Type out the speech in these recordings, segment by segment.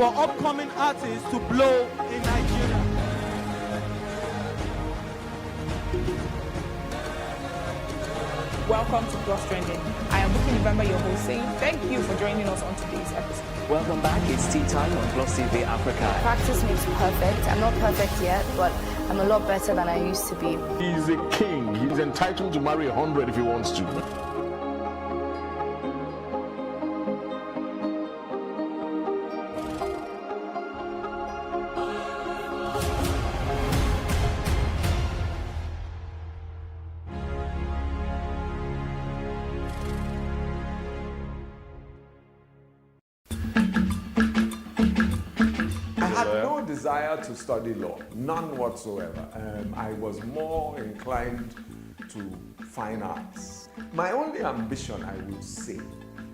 for upcoming artists to blow in Nigeria. Welcome to Plus Trending. I am Bookie November, your host, saying thank you for joining us on today's episode. Welcome back. It's tea time on PlusTvAfrica. Practice makes perfect. I'm not perfect yet, but I'm a lot better than I used to be. He's a king. He's entitled to marry 100 if he wants to. Desire to study law, none whatsoever. I was more inclined to fine arts. My only ambition, I would say,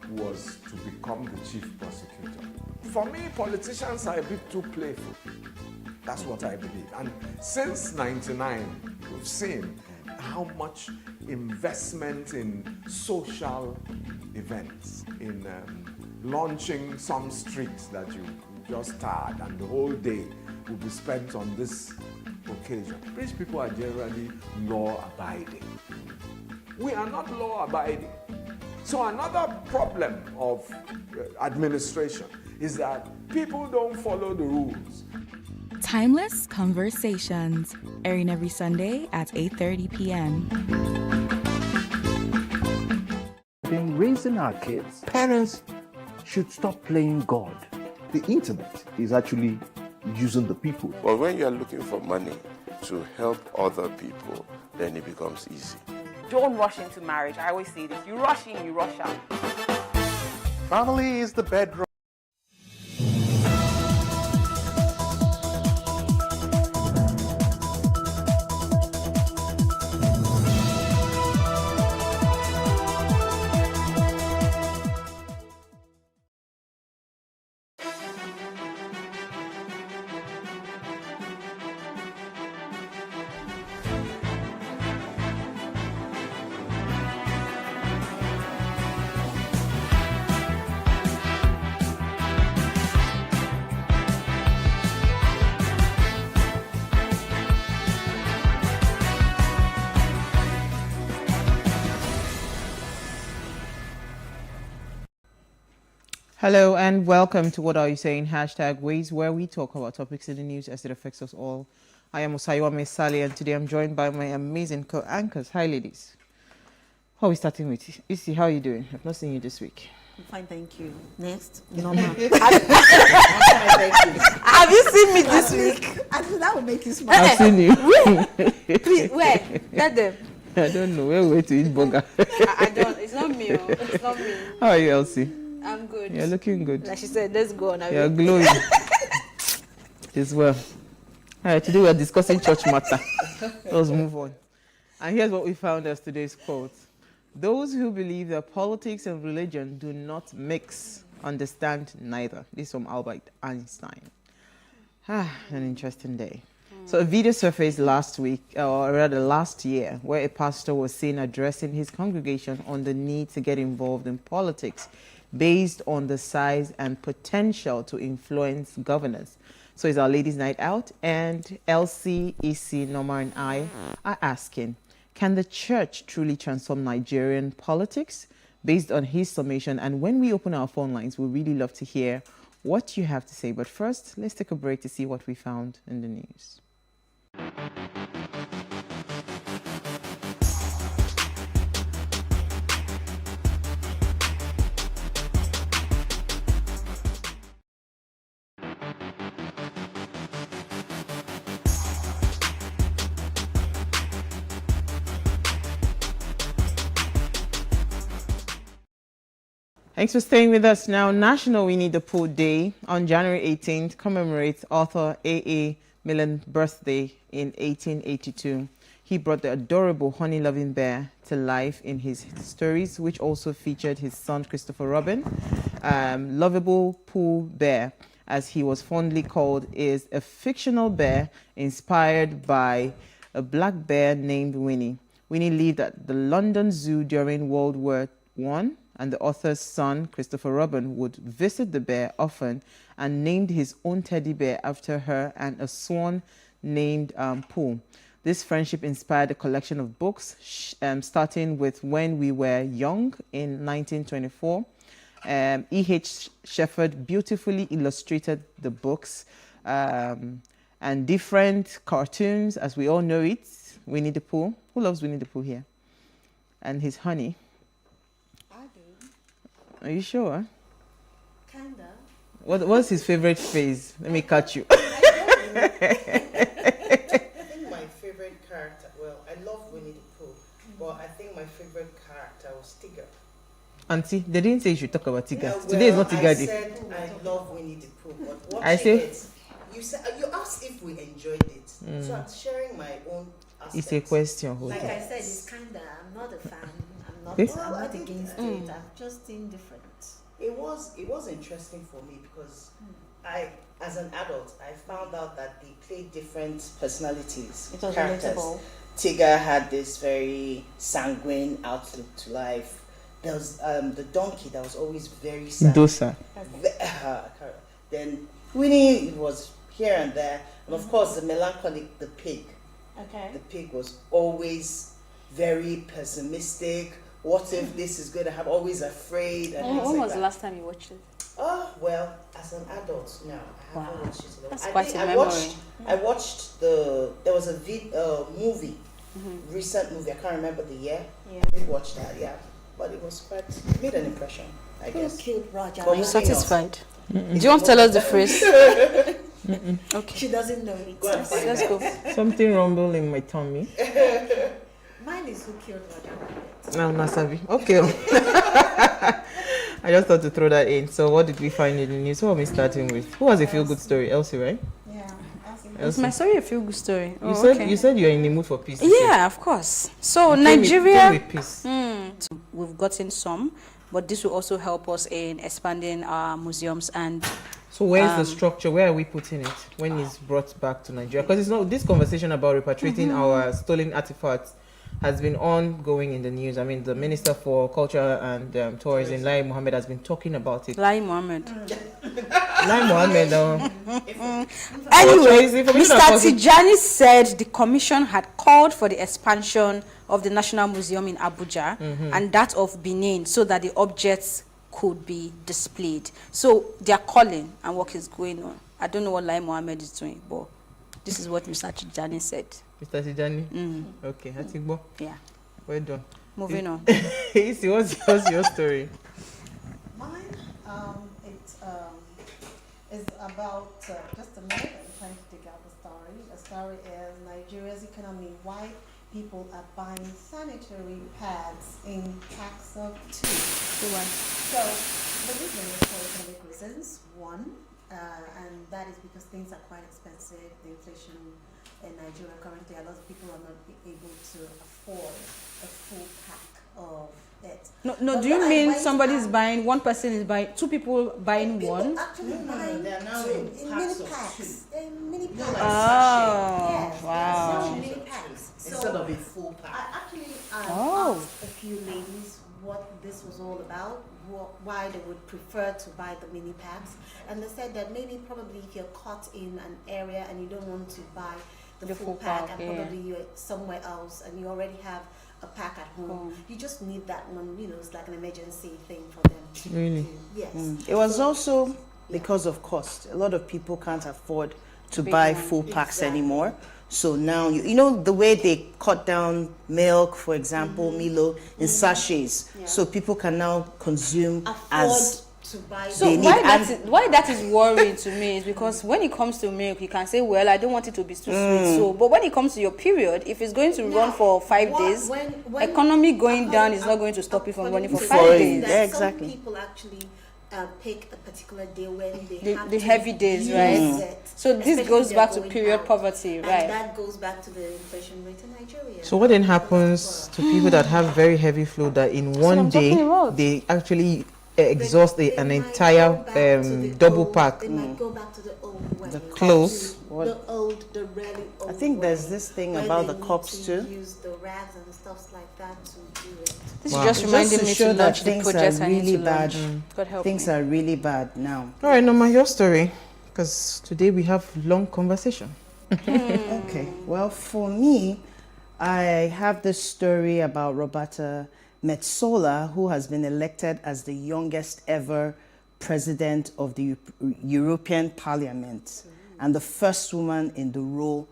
was to become the chief prosecutor. For me, politicians are a bit too playful. That's what I believe. And since '99, we've seen how much investment in social events, in launching some streets that you just started, and the whole day will be spent on this occasion. British people are generally law-abiding. We are not law-abiding. So another problem of administration is that people don't follow the rules. Timeless Conversations, airing every Sunday at 8:30 p.m. In raising our kids, parents should stop playing God. The internet is actually using the people. But when you are looking for money to help other people, then it becomes easy. Don't rush into marriage. I always say this. You rush in, you rush out. Family is the bedrock. Hello and welcome to What Are You Saying? #Ways, where we talk about topics in the news as it affects us all. I am Osaiwa Mesali, and today I'm joined by my amazing co-anchors. Hi, ladies. How are we starting with? Isi, how are you doing? I've not seen you this week. I'm fine, thank you. Next. Normal. Have you seen me this week? I think that will make you smile. I've seen you. Please, where? Let them. I don't know. We're going to eat burger. I don't. It's not me. It's not me. How are you, Elsie? I'm good. You're looking good. Like she said, let's go on. You're glowing. As well. All right, today we're discussing church matter. Let's move on. And here's what we found as today's quote. Those who believe that politics and religion do not mix understand neither. This is from Albert Einstein. An interesting day. So a video surfaced last week, or rather last year, where a pastor was seen addressing his congregation on the need to get involved in politics based on the size and potential to influence governance. So it's our ladies' night out, and Elsie, Isi, Norma, and I are asking, can the church truly transform Nigerian politics? Based on his summation, and when we open our phone lines, we'd really love to hear what you have to say. But first, let's take a break to see what we found in the news. Thanks for staying with us. Now, National Winnie the Pooh Day on January 18th commemorates author A.A. Milne's birthday in 1882. He brought the adorable honey-loving bear to life in his stories, which also featured his son Christopher Robin. Lovable Pooh Bear, as he was fondly called, is a fictional bear inspired by a black bear named Winnie. Winnie lived at the London Zoo during World War I and the author's son, Christopher Robin, would visit the bear often and named his own teddy bear after her and a swan named Pooh. This friendship inspired a collection of books, starting with When We Were Young in 1924. E.H. Shefford beautifully illustrated the books and different cartoons, as we all know it. Winnie the Pooh. Who loves Winnie the Pooh here? And his honey. I do. Are you sure? Kinda. What's his favorite phase? Let me catch you. I think my favorite character, well, I love Winnie the Pooh, but I think my favorite character was Tigger. Auntie, they didn't say you should talk about Tigger. Yeah, well, Today is not Tigger I Day. said I love Winnie the Pooh, but watching I say, it, you asked if we enjoyed it. So I'm sharing my own aspects. It's a question. Like I said, it's kinda. I'm not a fan. I'm not against it. I'm just indifferent. It was interesting for me because I, as an adult, I found out that they played different personalities. It was characters. relatable. Tigger had this very sanguine outlook to life. There was the donkey that was always very sad. Dosa. Then Winnie was here and there, and of course the melancholic, the pig. Okay. The pig was always very pessimistic. What if this is going to happen? Always afraid. And When was the last time you watched it? Oh, well, as an adult, no, I haven't watched it. That's I quite think a I memory. watched there was a movie, recent movie, I can't remember the year. Yeah. I did watch that, yeah. But it made an impression, I Who guess. killed Roger? Are you satisfied? Do you want to tell us the phrase? Okay. She doesn't know it. Let's go. Something rumble in my tummy. Mine is Who Killed Roger Rabbit. No, Nasabi. Okay. I just thought to throw that in. So what did we find in the news? What are we starting with? Who has a feel-good story? Elsie, right? Yeah. Is my story a feel-good story? You said you're in the mood for peace. Yeah, of course. So You Nigeria, came with peace. we've gotten some, but this will also help us in expanding our museums. And So where's the structure? Where are we putting it when it's brought back to Nigeria? Because it's not this conversation about repatriating our stolen artifacts has been ongoing in the news. I mean, the Minister for Culture and Tourism, Lai Mohammed, has been talking about it. Lai Mohammed. Lai Mohammed. Anyway, Mr. Tijani said the commission had called for the expansion of the National Museum in Abuja and that of Benin so that the objects could be displayed. So they are calling and work is going on. I don't know what Lai Mohammed is doing, but this is what Mr. Tijani said. Mr. Tijani? Okay, I think bo. Yeah. Well done. Moving on. Isi, what's your story? Mine, is about just a minute. I'm trying to dig out the story. The story is Nigeria's economy. Why people are buying sanitary pads in packs of 2. So the reason is for economic reasons. One, and that is because things are quite expensive. The inflation in Nigeria currently, a lot of people are not able to afford a full pack of it. No, but do you mean somebody's buying, one person is buying, 2 people buying people one? Actually buying they're now 2 in mini packs of packs. 2. In mini packs. Oh, wow. Mini packs. Instead of a full pack. I actually asked a few ladies what this was all about, why they would prefer to buy the mini packs, and they said that maybe probably if you're caught in an area and you don't want to buy the full pack, and probably you're somewhere else and you already have a pack at home, you just need that one, it's like an emergency thing for them. Really? Yes. It was also because of cost. A lot of people can't afford to buy full packs anymore. So now, you know the way they cut down milk, for example, Milo, in sachets. Yeah. So people can now consume as to buy. So why that is worrying to me is because when it comes to milk, you can say, well, I don't want it to be too sweet. So, but when it comes to your period, if it's going to run for 5 days, economy going down is not going to stop you from running for 5 days. Yeah, exactly. Some people actually pick a particular day when they have the heavy days, right? So this goes back to period poverty, right? And that goes back to the inflation rate in Nigeria. So what then happens to people that have very heavy flow that in one day they actually exhaust an entire double pack. They might go back to the old way. The clothes. The really old I think there's way, this thing where about they the need cups to too. use the rags and stuff like that to do it. This is just reminding me show to that launch the things project are I need really to bad. launch. God help Things me. are really bad now. All right, Norma, your story, because today we have long conversation. Okay, well, for me, I have this story about Roberta Metsola, who has been elected as the youngest ever president of the European Parliament and the first woman in the role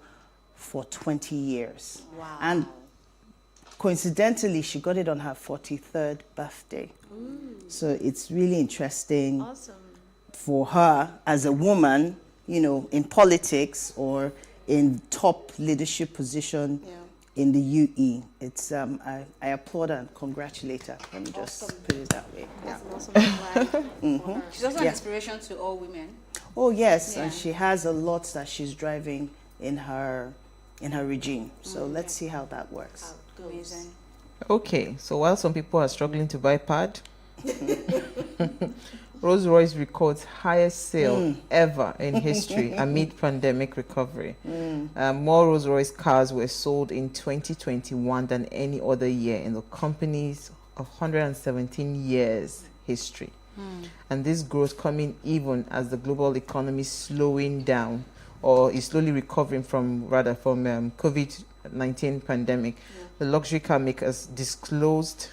for 20 years. Wow. And coincidentally, she got it on her 43rd birthday. So it's really interesting for her as a woman, you know, in politics or in top leadership position in the UE. It's I applaud her and congratulate her. Let me just put it that way. That's an awesome flag. She's also an inspiration to all women. Oh yes, and she has a lot that she's driving in her regime. So let's see how that works. Amazing. Okay, so while some people are struggling to buy pad, Rolls-Royce records highest sale ever in history amid pandemic recovery. More Rolls-Royce cars were sold in 2021 than any other year in the company's 117 years history. And this growth coming even as the global economy is slowing down or is slowly recovering from COVID-19 pandemic. The luxury car makers disclosed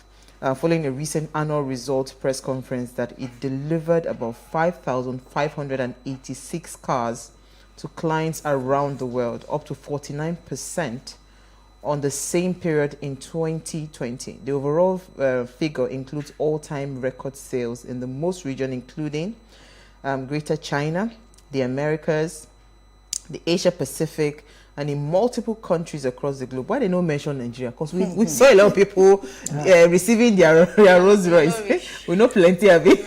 following a recent annual results press conference that it delivered about 5,586 cars to clients around the world, up to 49% on the same period in 2020. The overall figure includes all-time record sales in the most regions, including Greater China, the Americas, the Asia Pacific, and in multiple countries across the globe. Why they don't mention Nigeria? Because we saw a lot of people receiving their Rolls Royce. We know plenty of it.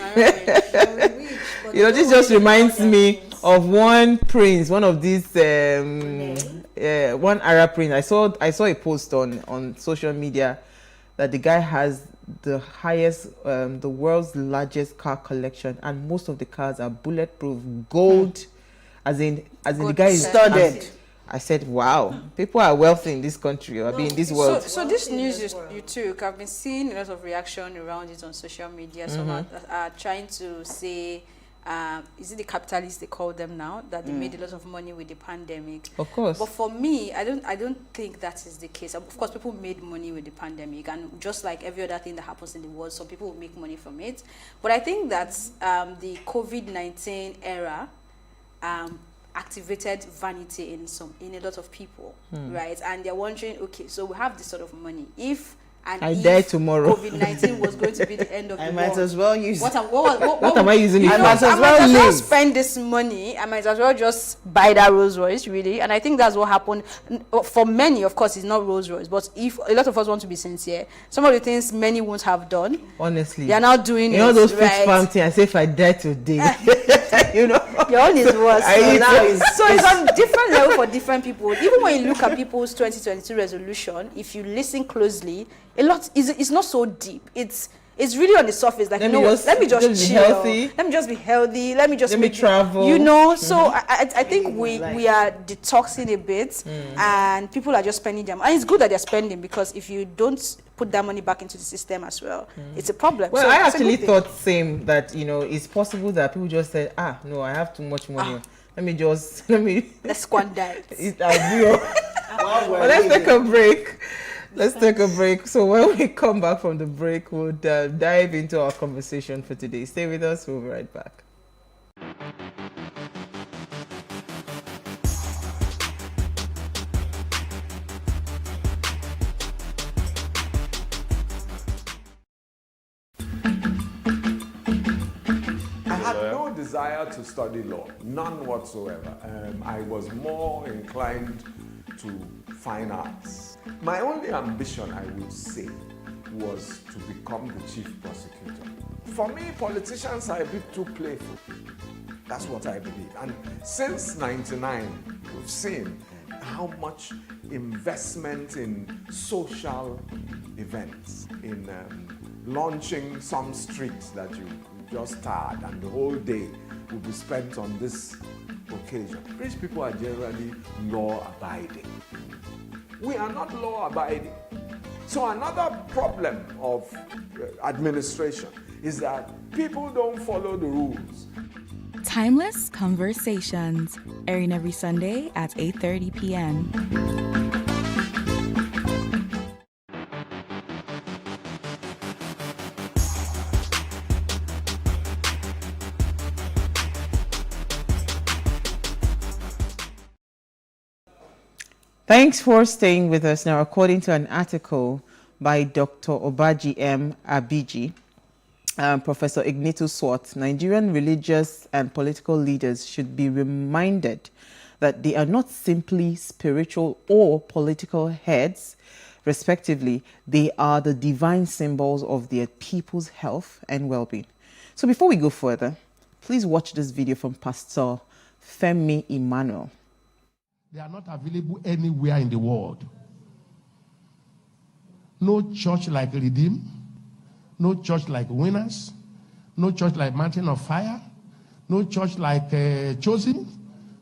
You know, this just reminds me of one prince, one of these, one Arab prince. I saw a post on social media that the guy has the highest, the world's largest car collection, and most of the cars are bulletproof, gold, as in the guy is studded. I said, wow, people are wealthy in this country or in this world. So this news you took, I've been seeing a lot of reaction around it on social media. Some are trying to say, is it the capitalists they call them now, that they made a lot of money with the pandemic? Of course. But for me, I don't think that is the case. Of course, people made money with the pandemic, and just like every other thing that happens in the world, some people will make money from it. But I think that the COVID-19 era activated vanity in a lot of people, right? And they're wondering, okay, so we have this sort of money. If die tomorrow, COVID-19 was going to be the end of the world, I might as well use what am I using it for? I might as well spend this money. I might as well just buy that Rolls Royce, really. And I think that's what happened for many. Of course, it's not Rolls Royce, but if a lot of us want to be sincere, some of the things many won't have done, honestly, they are now doing. You know those fixed farm things. I say if I die today, you know, your own is worse. So it's on different level for different people. Even when you look at people's 2022 resolution, if you listen closely, a lot it's not so deep. It's really on the surface. Like, let me just chill. Let me just be healthy. Let me travel. You know. So I think we are detoxing a bit, and people are just spending them. And it's good that they're spending, because if you don't put that money back into the system as well, it's a problem. Well, so I actually thought same that, you know, it's possible that people just said, no, I have too much money. Let's squander it. Let's take a break. Let's take a break. So when we come back from the break, we'll dive into our conversation for today. Stay with us. We'll be right back. I had no desire to study law, none whatsoever. I was more inclined to fine arts. My only ambition, I would say, was to become the chief prosecutor. For me, politicians are a bit too playful. That's what I believe. And since '99, we've seen how much investment in social events, in launching some streets that you just tired, and the whole day will be spent on this occasion. Rich people are generally law-abiding. We are not law-abiding. So another problem of administration is that people don't follow the rules. Timeless Conversations, airing every Sunday at 8:30 p.m. Thanks for staying with us. Now, according to an article by Dr. Obaji M. Abiji, Professor Ignatius Swart, Nigerian religious and political leaders should be reminded that they are not simply spiritual or political heads, respectively. They are the divine symbols of their people's health and well-being. So before we go further, please watch this video from Pastor Femi Emmanuel. They are not available anywhere in the world. No church like Redeem, no church like Winners, no church like Mountain of Fire, no church like Chosen,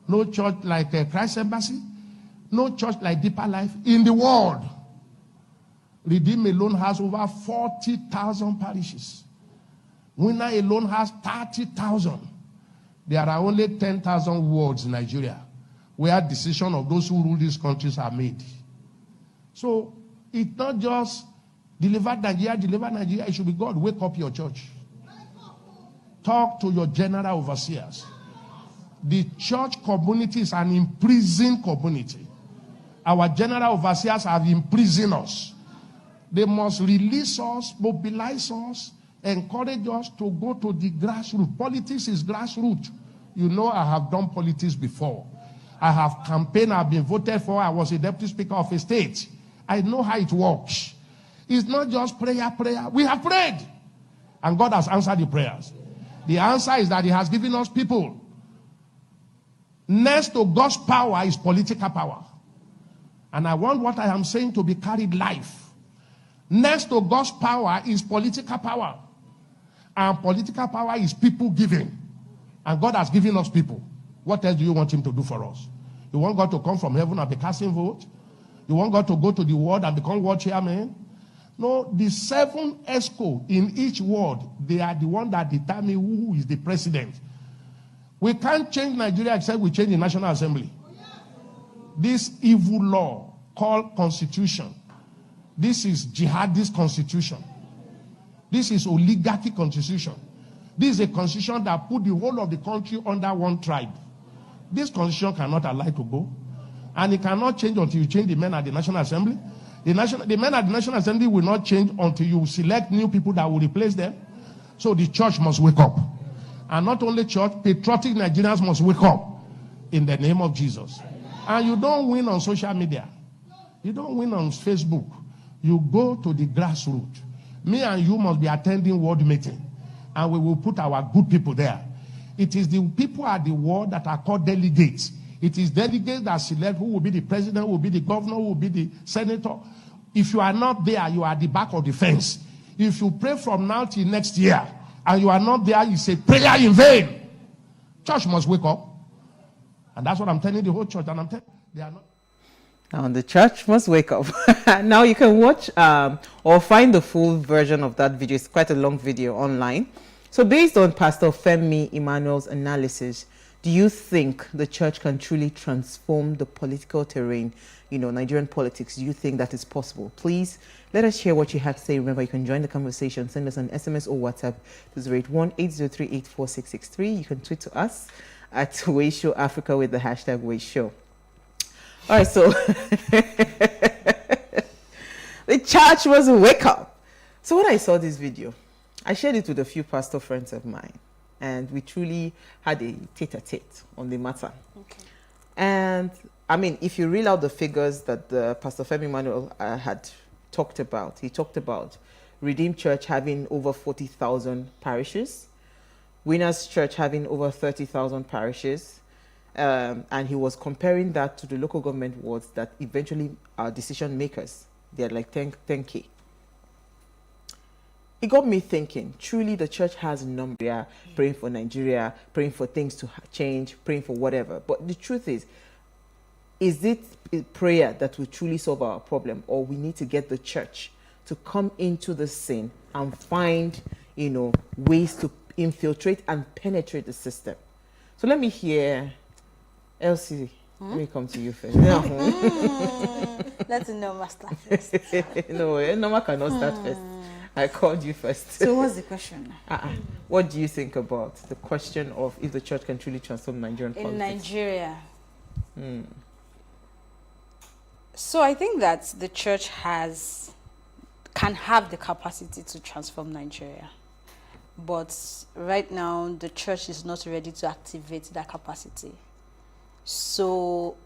no church like Christ Embassy, no church like Deeper Life in the world. Redeem alone has over 40,000 parishes. Winner alone has 30,000. There are only 10,000 wards in Nigeria where decisions of those who rule these countries are made. So it's not just deliver Nigeria, it should be God. Wake up your church. Talk to your general overseers. The church community is an imprisoned community. Our general overseers have imprisoned us. They must release us, mobilize us, encourage us to go to the grassroots. Politics is grassroots. You know, I have done politics before. I have campaigned, I've been voted for, I was a deputy speaker of a state. I know how it works. It's not just prayer. We have prayed. And God has answered the prayers. The answer is that He has given us people. Next to God's power is political power. And I want what I am saying to be carried live. Next to God's power is political power. And political power is people giving. And God has given us people. What else do you want Him to do for us? You want God to come from heaven and be casting vote? You want God to go to the world and become world chairman? No, the 7 ESCO in each ward, they are the one that determine who is the president. We can't change Nigeria except we change the National Assembly. This evil law called Constitution, this is jihadist constitution. This is oligarchy constitution. This is a constitution that put the whole of the country under one tribe. This constitution cannot allow to go. And it cannot change until you change the men at the National Assembly. The men at the National Assembly will not change until you select new people that will replace them. So the church must wake up. And not only church, patriotic Nigerians must wake up in the name of Jesus. And you don't win on social media. You don't win on Facebook. You go to the grassroots. Me and you must be attending world meeting. And we will put our good people there. It is the people at the world that are called delegates. It is delegates that select who will be the president, who will be the governor, who will be the senator. If you are not there, you are at the back of the fence. If you pray from now till next year, and you are not there, you say prayer in vain. Church must wake up. And that's what I'm telling the whole church. And I'm telling they are not. Now the church must wake up. Now you can watch or find the full version of that video. It's quite a long video online. So based on Pastor Femi Emmanuel's analysis, do you think the church can truly transform the political terrain, Nigerian politics? Do you think that is possible? Please let us hear what you have to say. Remember, you can join the conversation. Send us an SMS or WhatsApp to 081-803-84663. You can tweet to us at PlusTvAfrica with the hashtag #WaysShow. All right, so the church must wake up. So when I saw this video, I shared it with a few pastor friends of mine, and we truly had a tete-a-tete on the matter. Okay. And I mean, if you reel out the figures that the Pastor Femi Emmanuel had talked about, he talked about Redeemed Church having over 40,000 parishes, Winners Church having over 30,000 parishes, and he was comparing that to the local government wards that eventually are decision makers. They're like 10K. it got me thinking. Truly, the church has a number. We are praying for Nigeria, praying for things to change, praying for whatever. But the truth is it a prayer that will truly solve our problem, or we need to get the church to come into the scene and find, ways to infiltrate and penetrate the system? So let me hear, Elsie. Let me come to you first. Let's know, Master first. No, Norma cannot start first. I called you first. So what's the question? What do you think about the question of if the church can truly transform Nigerian politics? In Nigeria. So I think that the church can have the capacity to transform Nigeria. But right now, the church is not ready to activate that capacity. So,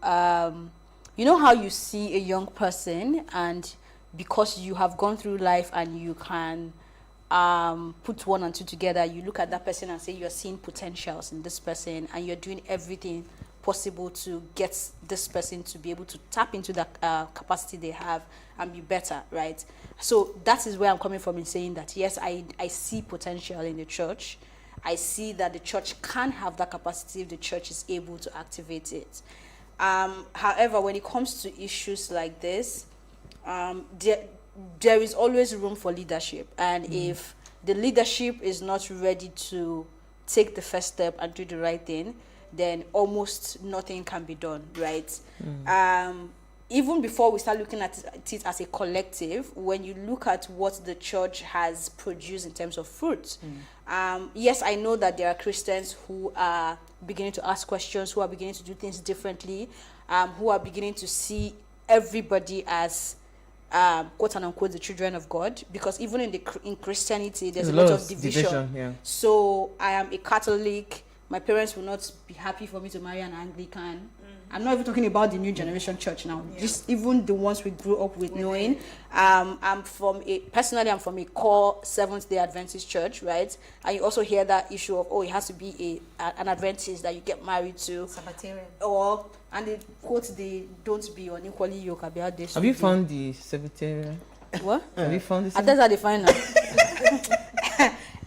you know how you see a young person, and because you have gone through life and you can put one and two together, you look at that person and say you're seeing potentials in this person, and you're doing everything possible to get this person to be able to tap into that capacity they have and be better, right? So that is where I'm coming from in saying that, yes, I see potential in the church. I see that the church can have that capacity if the church is able to activate it. However, when it comes to issues like this, there is always room for leadership. And if the leadership is not ready to take the first step and do the right thing, then almost nothing can be done, right? Even before we start looking at it as a collective, when you look at what the church has produced in terms of fruit, yes, I know that there are Christians who are beginning to ask questions, who are beginning to do things differently, who are beginning to see everybody as quote and unquote the children of God, because even in Christianity there's a lot of division. Yeah. So I am a Catholic. My parents will not be happy for me to marry an Anglican. I'm not even talking about the new generation church now. Yeah. Just even the ones we grew up with knowing. I'm from a core Seventh-day Adventist church, right? And you also hear that issue of, it has to be an Adventist that you get married to. Sabbatarian. And they quote the don't be unequally yoked. Have you found the Sabbatarian? What? Have you found this? I thought that they find now.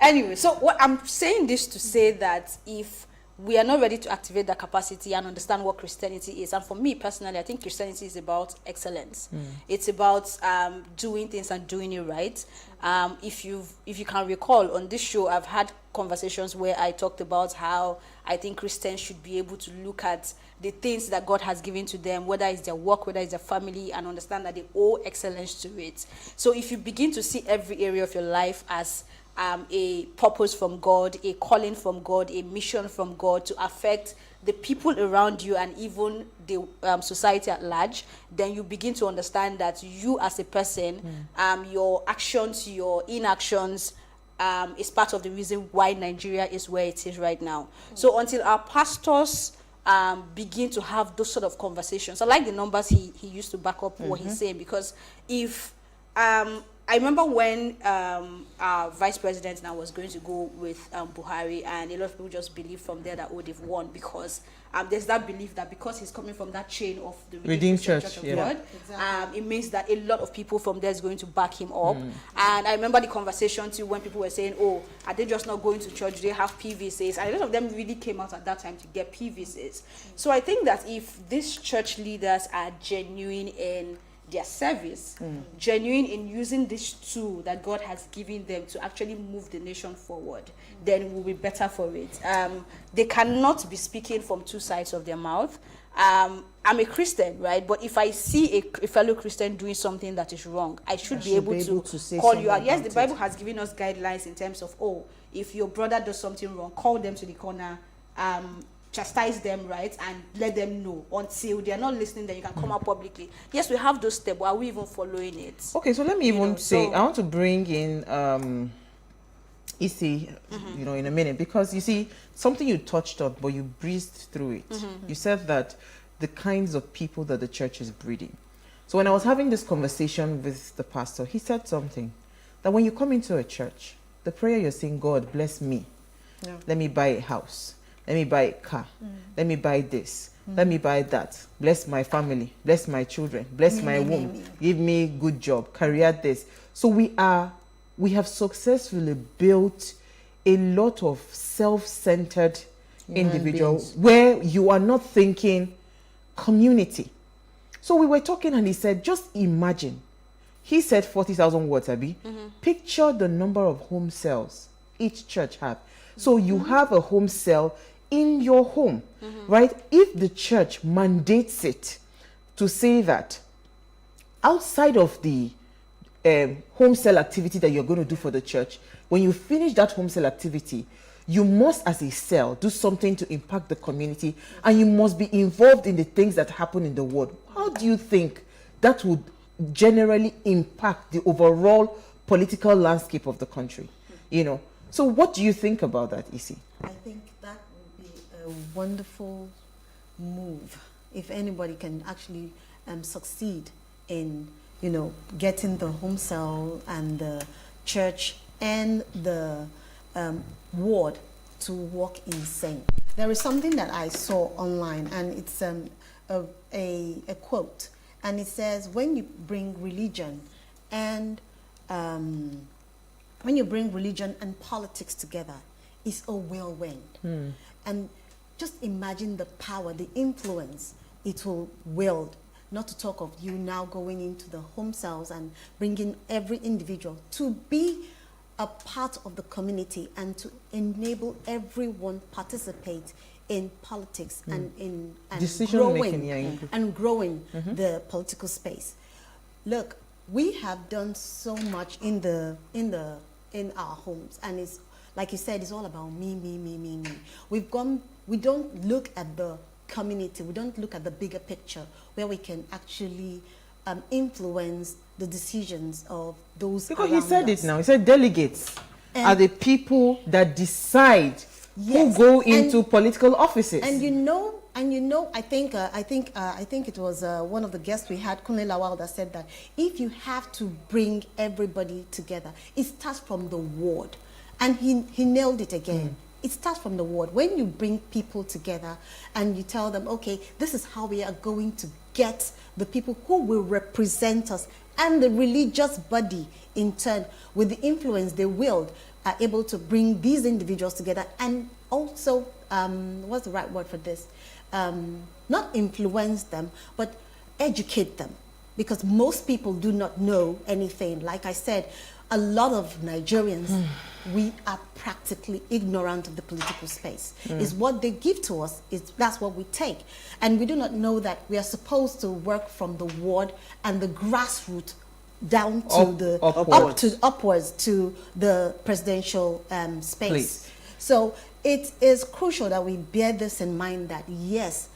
Anyway, so what I'm saying this to say that if we are not ready to activate that capacity and understand what Christianity is, and for me personally, I think Christianity is about excellence. It's about doing things and doing it right. If you can recall, on this show, I've had conversations where I talked about how I think Christians should be able to look at the things that God has given to them, whether it's their work, whether it's their family, and understand that they owe excellence to it. So if you begin to see every area of your life as a purpose from God, a calling from God, a mission from God to affect the people around you and even the society at large, then you begin to understand that you as a person, your actions, your inactions, is part of the reason why Nigeria is where it is right now. So until our pastors begin to have those sort of conversations, I like the numbers he used to back up what he's saying, because if I remember when our vice president now was going to go with Buhari, and a lot of people just believed from there that they've won, because there's that belief that because he's coming from that chain of the Redeemed Church of God, it means that a lot of people from there is going to back him up. And I remember the conversation too when people were saying, are they just not going to church? Do they have PVCs? And a lot of them really came out at that time to get PVCs. So I think that if these church leaders are genuine in their service, genuine in using this tool that God has given them to actually move the nation forward, then we'll be better for it. They cannot be speaking from two sides of their mouth. I'm a Christian, right? But if I see a fellow Christian doing something that is wrong, I should be able to call you out. Yes, the Bible has given us guidelines in terms of, if your brother does something wrong, call them to the corner, chastise them, right, and let them know. Until they are not listening, then you can come out publicly. Yes, we have those steps, but are we even following it? Okay, so let me even say, I want to bring in Isi, in a minute, because you see, something you touched on, but you breezed through it. You said that the kinds of people that the church is breeding. So when I was having this conversation with the pastor, he said something, that when you come into a church, the prayer you're saying, God, bless me. Let me buy a house. Let me buy a car. Let me buy this. Let me buy that. Bless my family. Bless my children. Bless my womb. Give me good job. Career this. So we are we have successfully built a lot of self-centered individuals where you are not thinking community. So we were talking and he said, just imagine. He said 40,000 words, Abi. Picture the number of home cells each church have. So you have a home cell in your home, right? If the church mandates it to say that outside of the home cell activity that you're going to do for the church, when you finish that home cell activity, you must, as a cell, do something to impact the community, and you must be involved in the things that happen in the world. How do you think that would generally impact the overall political landscape of the country? You know, so what do you think about that, Isi? I think that would be a wonderful move if anybody can actually succeed in, you know, getting the home cell and the church and the ward to work in sync. There is something that I saw online, and it's a quote, and it says, when you bring religion and politics together, it's a whirlwind. And just imagine the power, the influence it will wield. Not to talk of you now going into the home cells and bringing every individual to be a part of the community and to enable everyone participate in politics and in growing the political space. Look, we have done so much in our homes, and it's like you said, it's all about me. We don't look at the community, we don't look at the bigger picture where we can actually influence the decisions of those because around he said us. it now. He said delegates are the people that decide who go into political offices. And you know, I think it was one of the guests we had, Kunle Lawal, that said that if you have to bring everybody together, it starts from the ward, and he nailed it again. It starts from the ward. When you bring people together and you tell them, okay, this is how we are going to get the people who will represent us, and the religious body in turn, with the influence they wield, are able to bring these individuals together and also, what's the right word for this? Not influence them, but educate them. Because most people do not know anything. Like I said, a lot of Nigerians, we are practically ignorant of the political space. It's what they give to us, that's what we take. And we do not know that we are supposed to work from the ward and the grassroots down to upwards to the presidential space. Please. So it is crucial that we bear this in mind, that yes,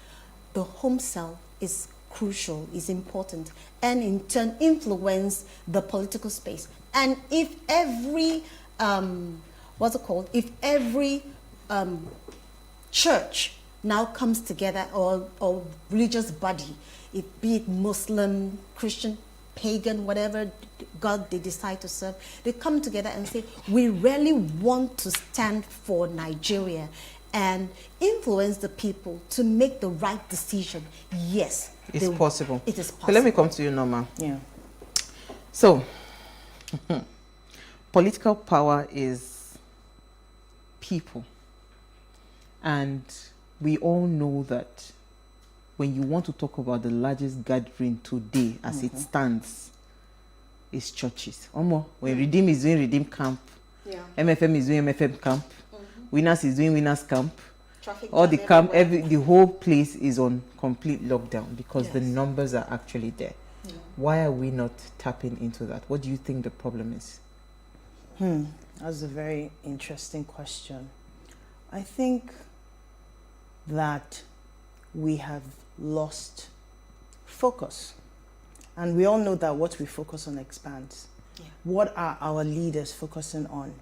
the home cell is crucial, is important, and in turn influence the political space. And if every if every church now comes together, or religious body, be it Muslim, Christian, pagan, whatever God they decide to serve, they come together and say, we really want to stand for Nigeria and influence the people to make the right decision. Yes, it's possible. It is possible. So let me come to you, Norma. Yeah. So, political power is people. And we all know that when you want to talk about the largest gathering today as it stands, is churches. When Redeem is doing Redeem camp, MFM is doing MFM camp, Winners is doing Winners camp, all the camp, the whole place is on complete lockdown because the numbers are actually there. Why are we not tapping into that? What do you think the problem is? That's a very interesting question. I think that we have lost focus. And we all know that what we focus on expands. What are our leaders focusing on?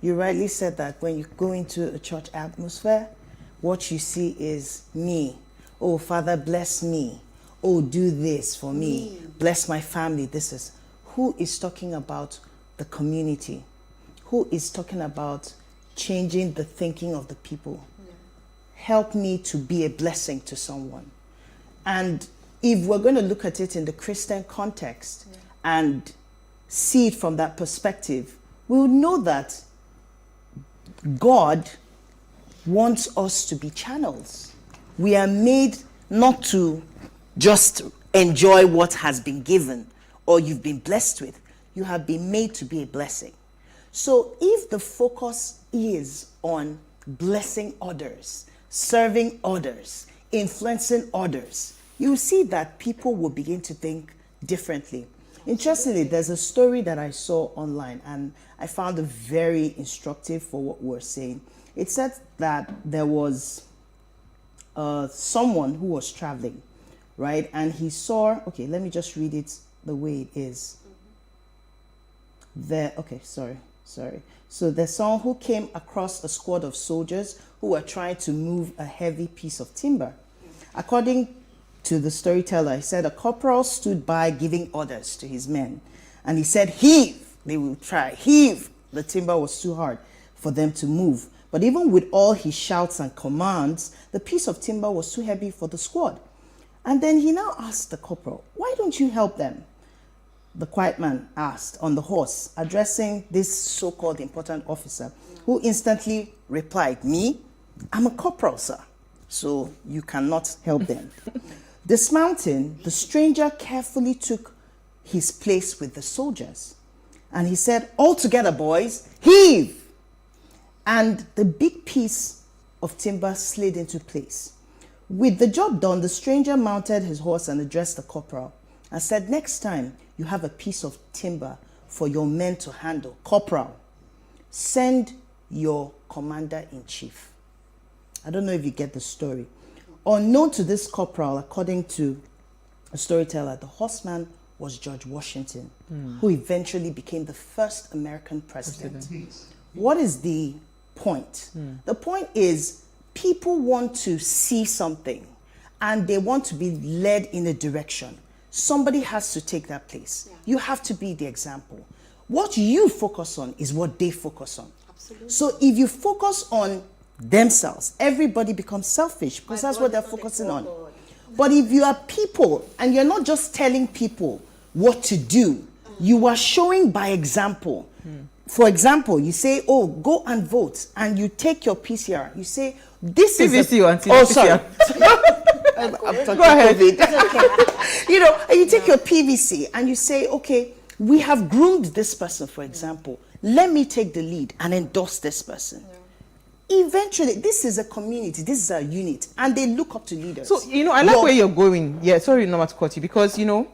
You rightly said that when you go into a church atmosphere, what you see is me. Oh, Father, bless me. Oh, do this for me. Bless my family. This is who is talking about the community, who is talking about changing the thinking of the people. Help me to be a blessing to someone. And if we're going to look at it in the Christian context and see it from that perspective, we would know that God wants us to be channels. We are made not to just enjoy what has been given or you've been blessed with. You have been made to be a blessing. So if the focus is on blessing others, serving others, influencing others, you will see that people will begin to think differently. Interestingly, there's a story that I saw online and I found it very instructive for what we're saying. It said that there was someone who was traveling, right? And he saw, okay, let me just read it the way it is. So there's someone who came across a squad of soldiers who were trying to move a heavy piece of timber. According to the storyteller, he said a corporal stood by giving orders to his men. And he said, heave, they will try, heave. The timber was too hard for them to move. But even with all his shouts and commands, the piece of timber was too heavy for the squad. And then he now asked the corporal, why don't you help them? The quiet man asked on the horse, addressing this so-called important officer, who instantly replied, me? I'm a corporal, sir, so you cannot help them. Dismounting, the stranger carefully took his place with the soldiers. And he said, all together, boys, heave! And the big piece of timber slid into place. With the job done, the stranger mounted his horse and addressed the corporal and said, next time you have a piece of timber for your men to handle, corporal, send your commander-in-chief. I don't know if you get the story. Unknown to this corporal, according to a storyteller, the horseman was George Washington, who eventually became the first American president. What is the point? The point is people want to see something and they want to be led in a direction. Somebody has to take that place. You have to be the example. What you focus on is what they focus on. Absolutely. So if you focus on themselves, everybody becomes selfish because that's what they're focusing on. But if you are people and you're not just telling people what to do, you are showing by example. For example, you say, oh, go and vote, and you take your PCR. You say, this is PVC oh, sorry. I'm talking go ahead. COVID. You know, and you take your PVC and you say, okay, we have groomed this person, for example. Let me take the lead and endorse this person. Eventually, this is a community, this is a unit, and they look up to leaders. So, you know, I like where you're going. Yeah, sorry, not to cut you, because, you know,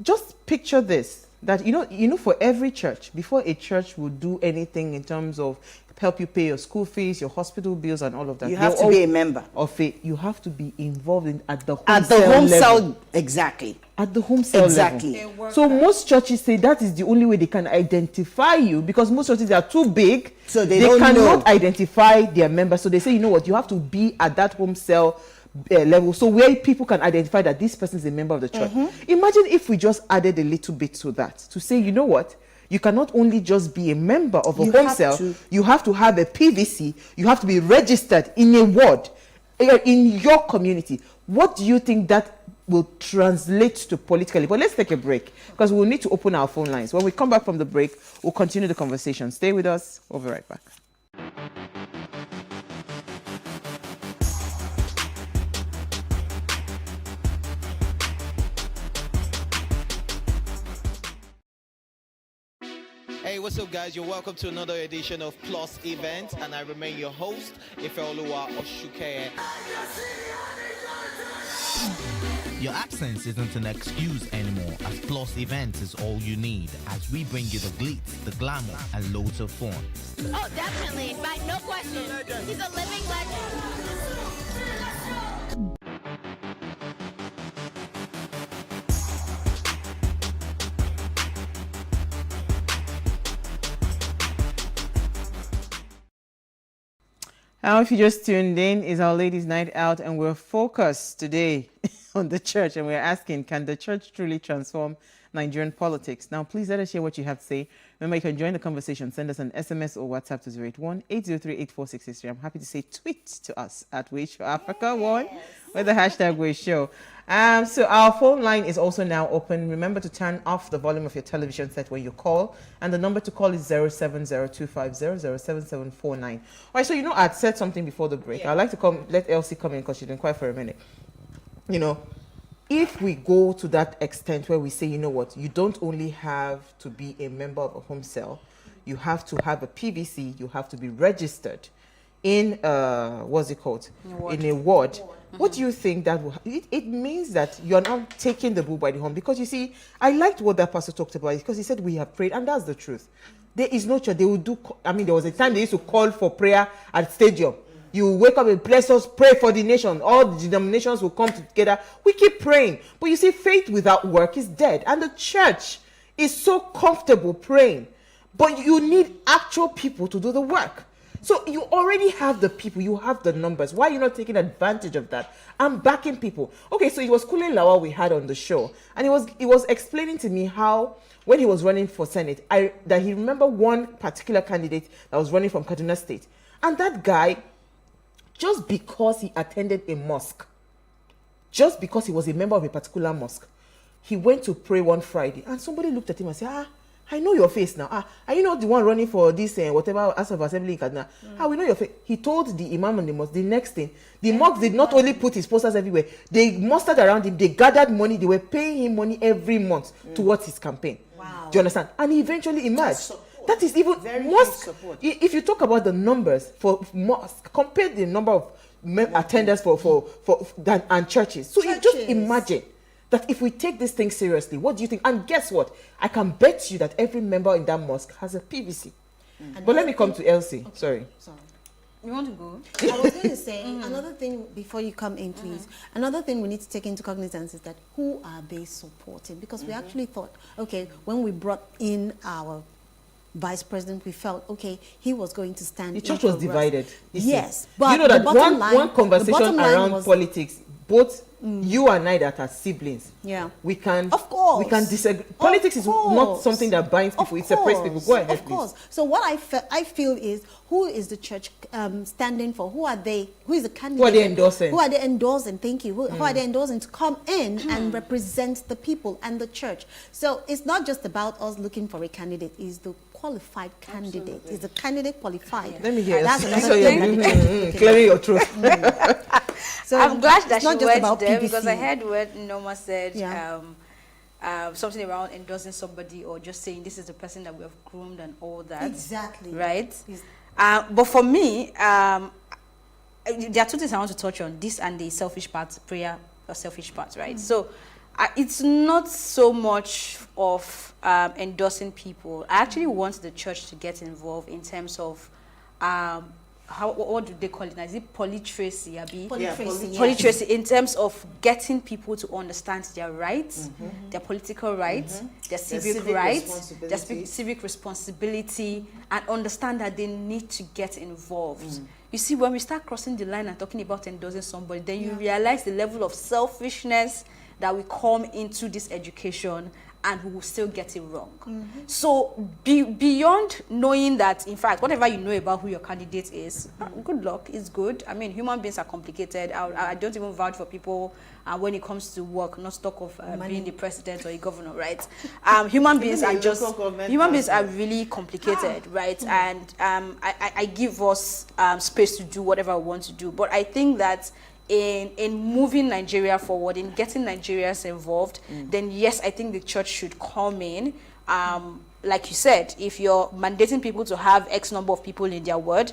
just picture this, that, you know, for every church, before a church would do anything in terms of help you pay your school fees, your hospital bills, and all of that, you have to be a member of it. You have to be involved in at the home cell exactly. At the home cell level. So most churches say that is the only way they can identify you, because most churches are too big, so they cannot identify their members. So they say, you know what, you have to be at that home cell level, so where people can identify that this person is a member of the church. Imagine if we just added a little bit to that, to say, you know what, you cannot only just be a member of a home cell, you have to have a PVC, you have to be registered in a ward, in your community. What do you think that will translate to politically? But let's take a break, because we'll need to open our phone lines. When we come back from the break, we'll continue the conversation. Stay with us. We'll be right back. Hey, what's up, guys? You're welcome to another edition of Plus Event, and I remain your host, Ifeoluwa Oshuke. Your absence isn't an excuse anymore, as Plus Events is all you need, as we bring you the glitz, the glamour, and loads of fun. Oh, definitely. No question. He's a living legend. Now, if you just tuned in, it's our ladies' night out, and we're focused today on the church, and we're asking, can the church truly transform Nigerian politics? Now, please let us hear what you have to say. Remember, you can join the conversation. Send us an SMS or WhatsApp to 081-803-84663. I'm happy to say tweet to us at PlusTvAfrica1 with the hashtag WeShow. So our phone line is also now open. Remember to turn off the volume of your television set when you call. And the number to call is 070-250-07749. All right, so I'd said something before the break. I'd like to let Elsie come in because she's been quiet for a minute. If we go to that extent where we say, you know what, you don't only have to be a member of a home cell, you have to have a PVC, you have to be registered in in a ward. What do you think that will it means that you're now taking the bull by the horn? Because you see, I liked what that pastor talked about, because he said we have prayed, and that's the truth. There is no church. They will do, there was a time they used to call for prayer at stadium. You wake up and bless us, pray for the nation. All the denominations will come together. We keep praying. But you see, faith without work is dead. And the church is so comfortable praying. But you need actual people to do the work. So you already have the people. You have the numbers. Why are you not taking advantage of that? I'm backing people. Okay, so it was Kule Lawa we had on the show. And he was explaining to me how, when he was running for Senate, that he remembered one particular candidate that was running from Kaduna State. And that guy, just because he attended a mosque, just because he was a member of a particular mosque, he went to pray one Friday, and somebody looked at him and said, I know your face now. Are you not the one running for this whatever House of Assembly in Kaduna? We know your face. He told the imam on the mosque the next thing. The mosque did not only put his posters everywhere, they mustered around him, they gathered money, they were paying him money every month towards his campaign. Wow. Do you understand? And he eventually emerged. That is even mosque. If you talk about the numbers for mosque, compare the number of attenders and churches. So you just imagine that if we take this thing seriously, what do you think? And guess what? I can bet you that every member in that mosque has a PVC. But let me come to Elsie. Okay. Sorry. You want to go? I was going to say, another thing before you come in, please. Another thing we need to take into cognizance is that who are they supporting? Because we actually thought, okay, when we brought in our vice president, we felt, okay, he was going to stand. The church was divided. Yes, but that one conversation around politics, both you and I that are siblings, we can disagree. Politics is not something that binds people; it separates people. Go ahead, of course. So what I feel is, who is the church standing for? Who are they? Who is the candidate? Who are they endorsing? Who are they endorsing? Thank you. Who are they endorsing to come in and represent the people and the church? So it's not just about us looking for a candidate. It's the qualified candidate. Is the candidate qualified? Let me hear. That's another thing. Clearing your truth. So I'm glad that she went there, because I heard what Norma said, something around endorsing somebody or just saying this is the person that we have groomed and all that. Exactly. Right? But for me, there are two things I want to touch on, this and the selfish part, prayer or selfish part, right? So it's not so much of endorsing people. I actually want the church to get involved in terms of what do they call it now? Is it polytracy? Polytracy, in terms of getting people to understand their rights, their political rights, their civic rights, their civic responsibility, and understand that they need to get involved. You see, when we start crossing the line and talking about endorsing somebody, then you realize the level of selfishness that we come into this education, and we will still get it wrong. So beyond knowing that, in fact, whatever you know about who your candidate is, good luck, it's good. I mean, human beings are complicated. I don't even vouch for people when it comes to work, not talk of being the president or a governor, right? Human beings are really complicated, right? And I give us space to do whatever we want to do. But I think that in moving Nigeria forward, in getting Nigerians involved, then yes, I think the church should come in. Like you said, if you're mandating people to have X number of people in their word,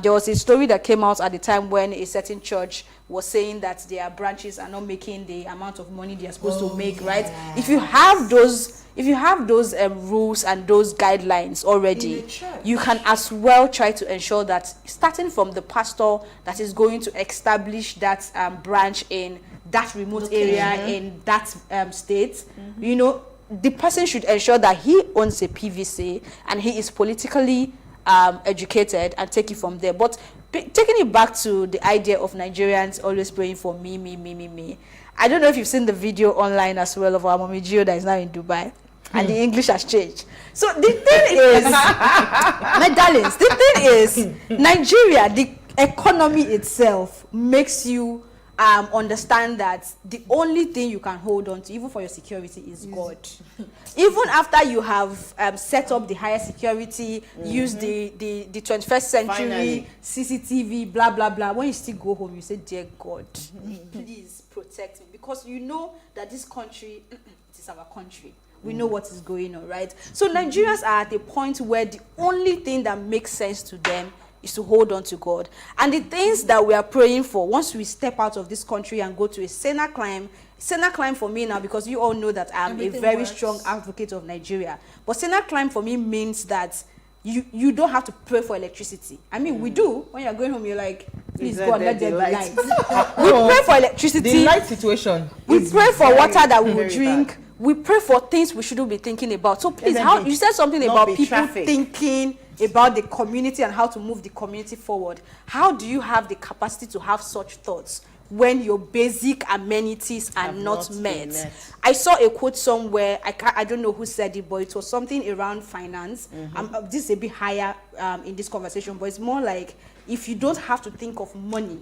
there was a story that came out at the time when a certain church was saying that their branches are not making the amount of money they are supposed to make, right? If you have those rules and those guidelines already, you can as well try to ensure that, starting from the pastor that is going to establish that branch in that remote area in that state, you know, the person should ensure that he owns a PVC and he is politically educated and take it from there. But taking it back to the idea of Nigerians always praying for me. I don't know if you've seen the video online as well of our Mommy Gio that is now in Dubai. And the English has changed. So the thing is, my darlings, the thing is, Nigeria, the economy itself makes you understand that the only thing you can hold on to, even for your security, is God. Even after you have set up the higher security, use the 21st century Finally. CCTV, blah, blah, blah, when you still go home, you say, dear God, please protect me. Because you know that this country, it is our country. We know what is going on, right? So Nigerians are at a point where the only thing that makes sense to them is to hold on to God. And the things that we are praying for, once we step out of this country and go to a Senna climb for me now, because you all know that I'm a very strong advocate of Nigeria. But Senna climb for me means that you don't have to pray for electricity. I mean, we do. When you're going home, you're like, please God, let there be light. We pray for electricity. The light situation. We pray for water that we will drink. We pray for things we shouldn't be thinking about. So please, how you said something about people thinking about the community and how to move the community forward. How do you have the capacity to have such thoughts when your basic amenities are not met? I saw a quote somewhere. I don't know who said it, but it was something around finance. This is a bit higher in this conversation, but it's more like, if you don't have to think of money,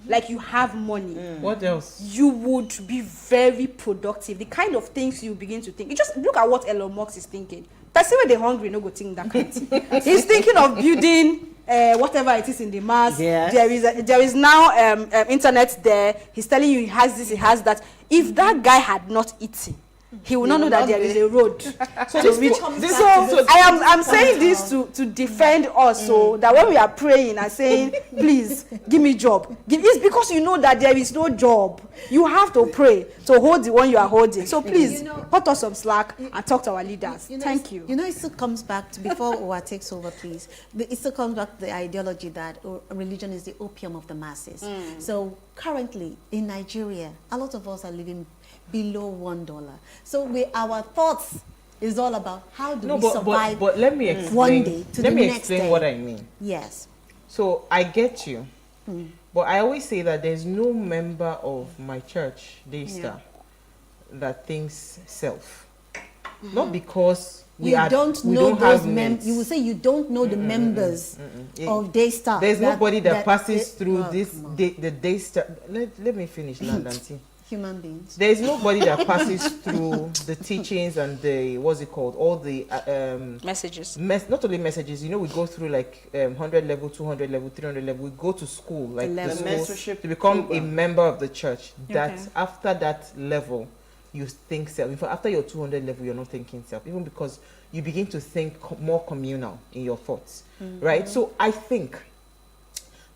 like you have money, what else? You would be very productive. The kind of things you begin to think. You just look at what Elon Musk is thinking. Person when they're hungry, no go think that kind of thing. He's thinking of building whatever it is in the Mars. Yes. There is now internet there. He's telling you he has this, he has that. If that guy had not eaten, he will not know that there is a road. I'm saying this to defend us, so that when we are praying and saying, please give me job, it's because you know that there is no job. You have to pray to hold the one you are holding. So please, cut us some slack and talk to our leaders. Thank you. You know, it still comes back to, before Owa takes over, please, it still comes back to the ideology that religion is the opium of the masses. So currently in Nigeria, a lot of us are living below $1. So our thoughts is all about how do we survive but let me explain, one day to the next day. Let me explain what I mean. Yes. So I get you. But I always say that there's no member of my church, Daystar, that thinks self. Not because we don't those members. You will say you don't know the members of Daystar. There's nobody that passes through the Daystar. Let me finish now, Dante. Human beings. There is nobody that passes through the teachings and the, what's it called, all the messages. Not only messages, you know, we go through like 100 level, 200 level, 300 level. We go to school, like the school, to become a member of the church. That after that level, you think self. In fact, after your 200 level, you're not thinking self, even because you begin to think more communal in your thoughts, right? So I think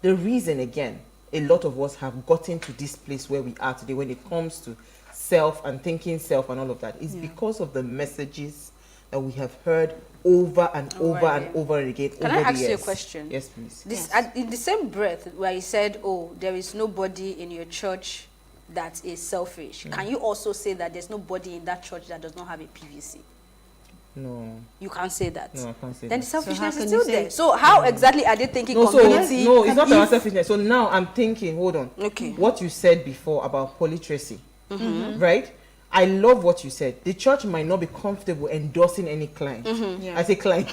the reason, again, a lot of us have gotten to this place where we are today when it comes to self and thinking self and all of that is because of the messages that we have heard over and over and over again. Can I ask you a question? Yes, please. In the same breath where you said, oh, there is nobody in your church that is selfish, can you also say that there's nobody in that church that does not have a PVC? No. You can't say that. No, I can't say then that. the selfishness is still there. So how exactly are they thinking community? No, it's not about selfishness. So now I'm thinking, hold on. Okay. What you said before about polytracy, right? I love what you said. The church might not be comfortable endorsing any client. I say client.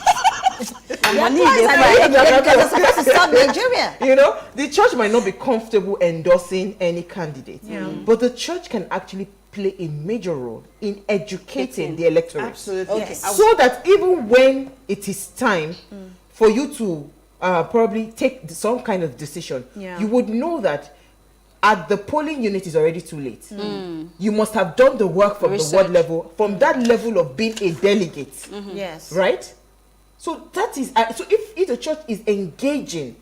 Nigeria. You know, the church might not be comfortable endorsing any candidate, but the church can actually play a major role in educating the electorate. Absolutely. Okay. Yes. So that even when it is time for you to probably take some kind of decision, you would know that at the polling unit is already too late. You must have done the work from the ward level, from that level of being a delegate. Yes. Right? So that is, so if the church is engaging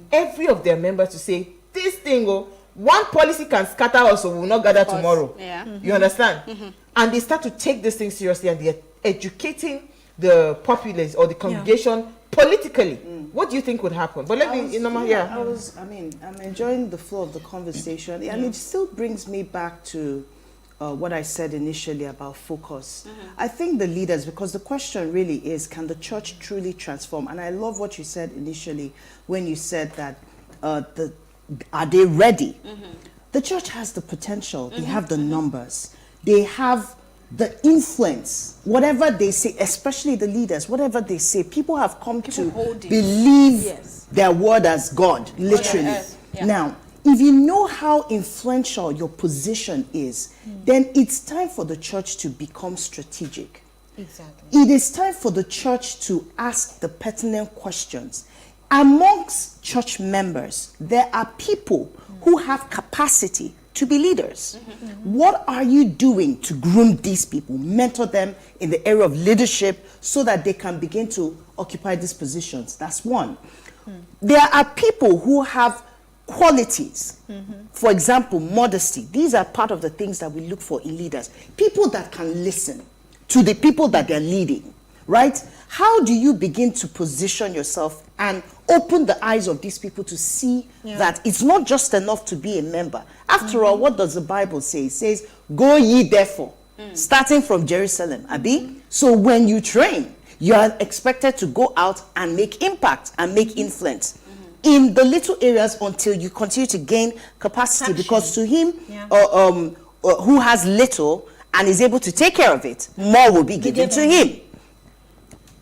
every of their members to say, this thing, one policy can scatter us, so we will not gather tomorrow. You understand? And they start to take this thing seriously, and they're educating the populace or the congregation politically. What do you think would happen? But let me, I'm enjoying the flow of the conversation, and it still brings me back to what I said initially about focus. I think the leaders, because the question really is, can the church truly transform? And I love what you said initially when you said that are they ready? The church has the potential. They have the numbers. They have the influence. Whatever they say, especially the leaders, whatever they say, people have come to believe their word as God, literally. Now, if you know how influential your position is, then it's time for the church to become strategic. Exactly. It is time for the church to ask the pertinent questions. Amongst church members, there are people who have capacity to be leaders. What are you doing to groom these people, mentor them in the area of leadership so that they can begin to occupy these positions? That's one. There are people who have qualities. For example, modesty. These are part of the things that we look for in leaders. People that can listen to the people that they're leading, right? How do you begin to position yourself and open the eyes of these people to see that it's not just enough to be a member? After all, what does the Bible say? It says, go ye therefore, starting from Jerusalem, Abi. So when you train, you are expected to go out and make impact and make influence in the little areas until you continue to gain capacity. Because to him who has little and is able to take care of it, more will be given to him.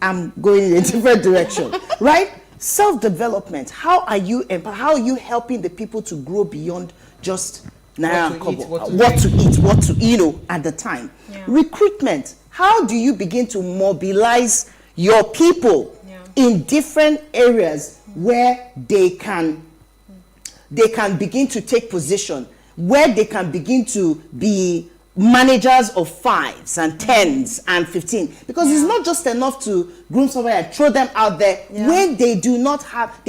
I'm going in a different direction, right? Self-development. How are you helping the people to grow beyond just naira and kobo? What to eat, at the time. Recruitment. How do you begin to mobilize your people in different areas where they can begin to take position, where they can begin to be managers of 5s and 10s and 15, because it's not just enough to groom somebody and throw them out there when they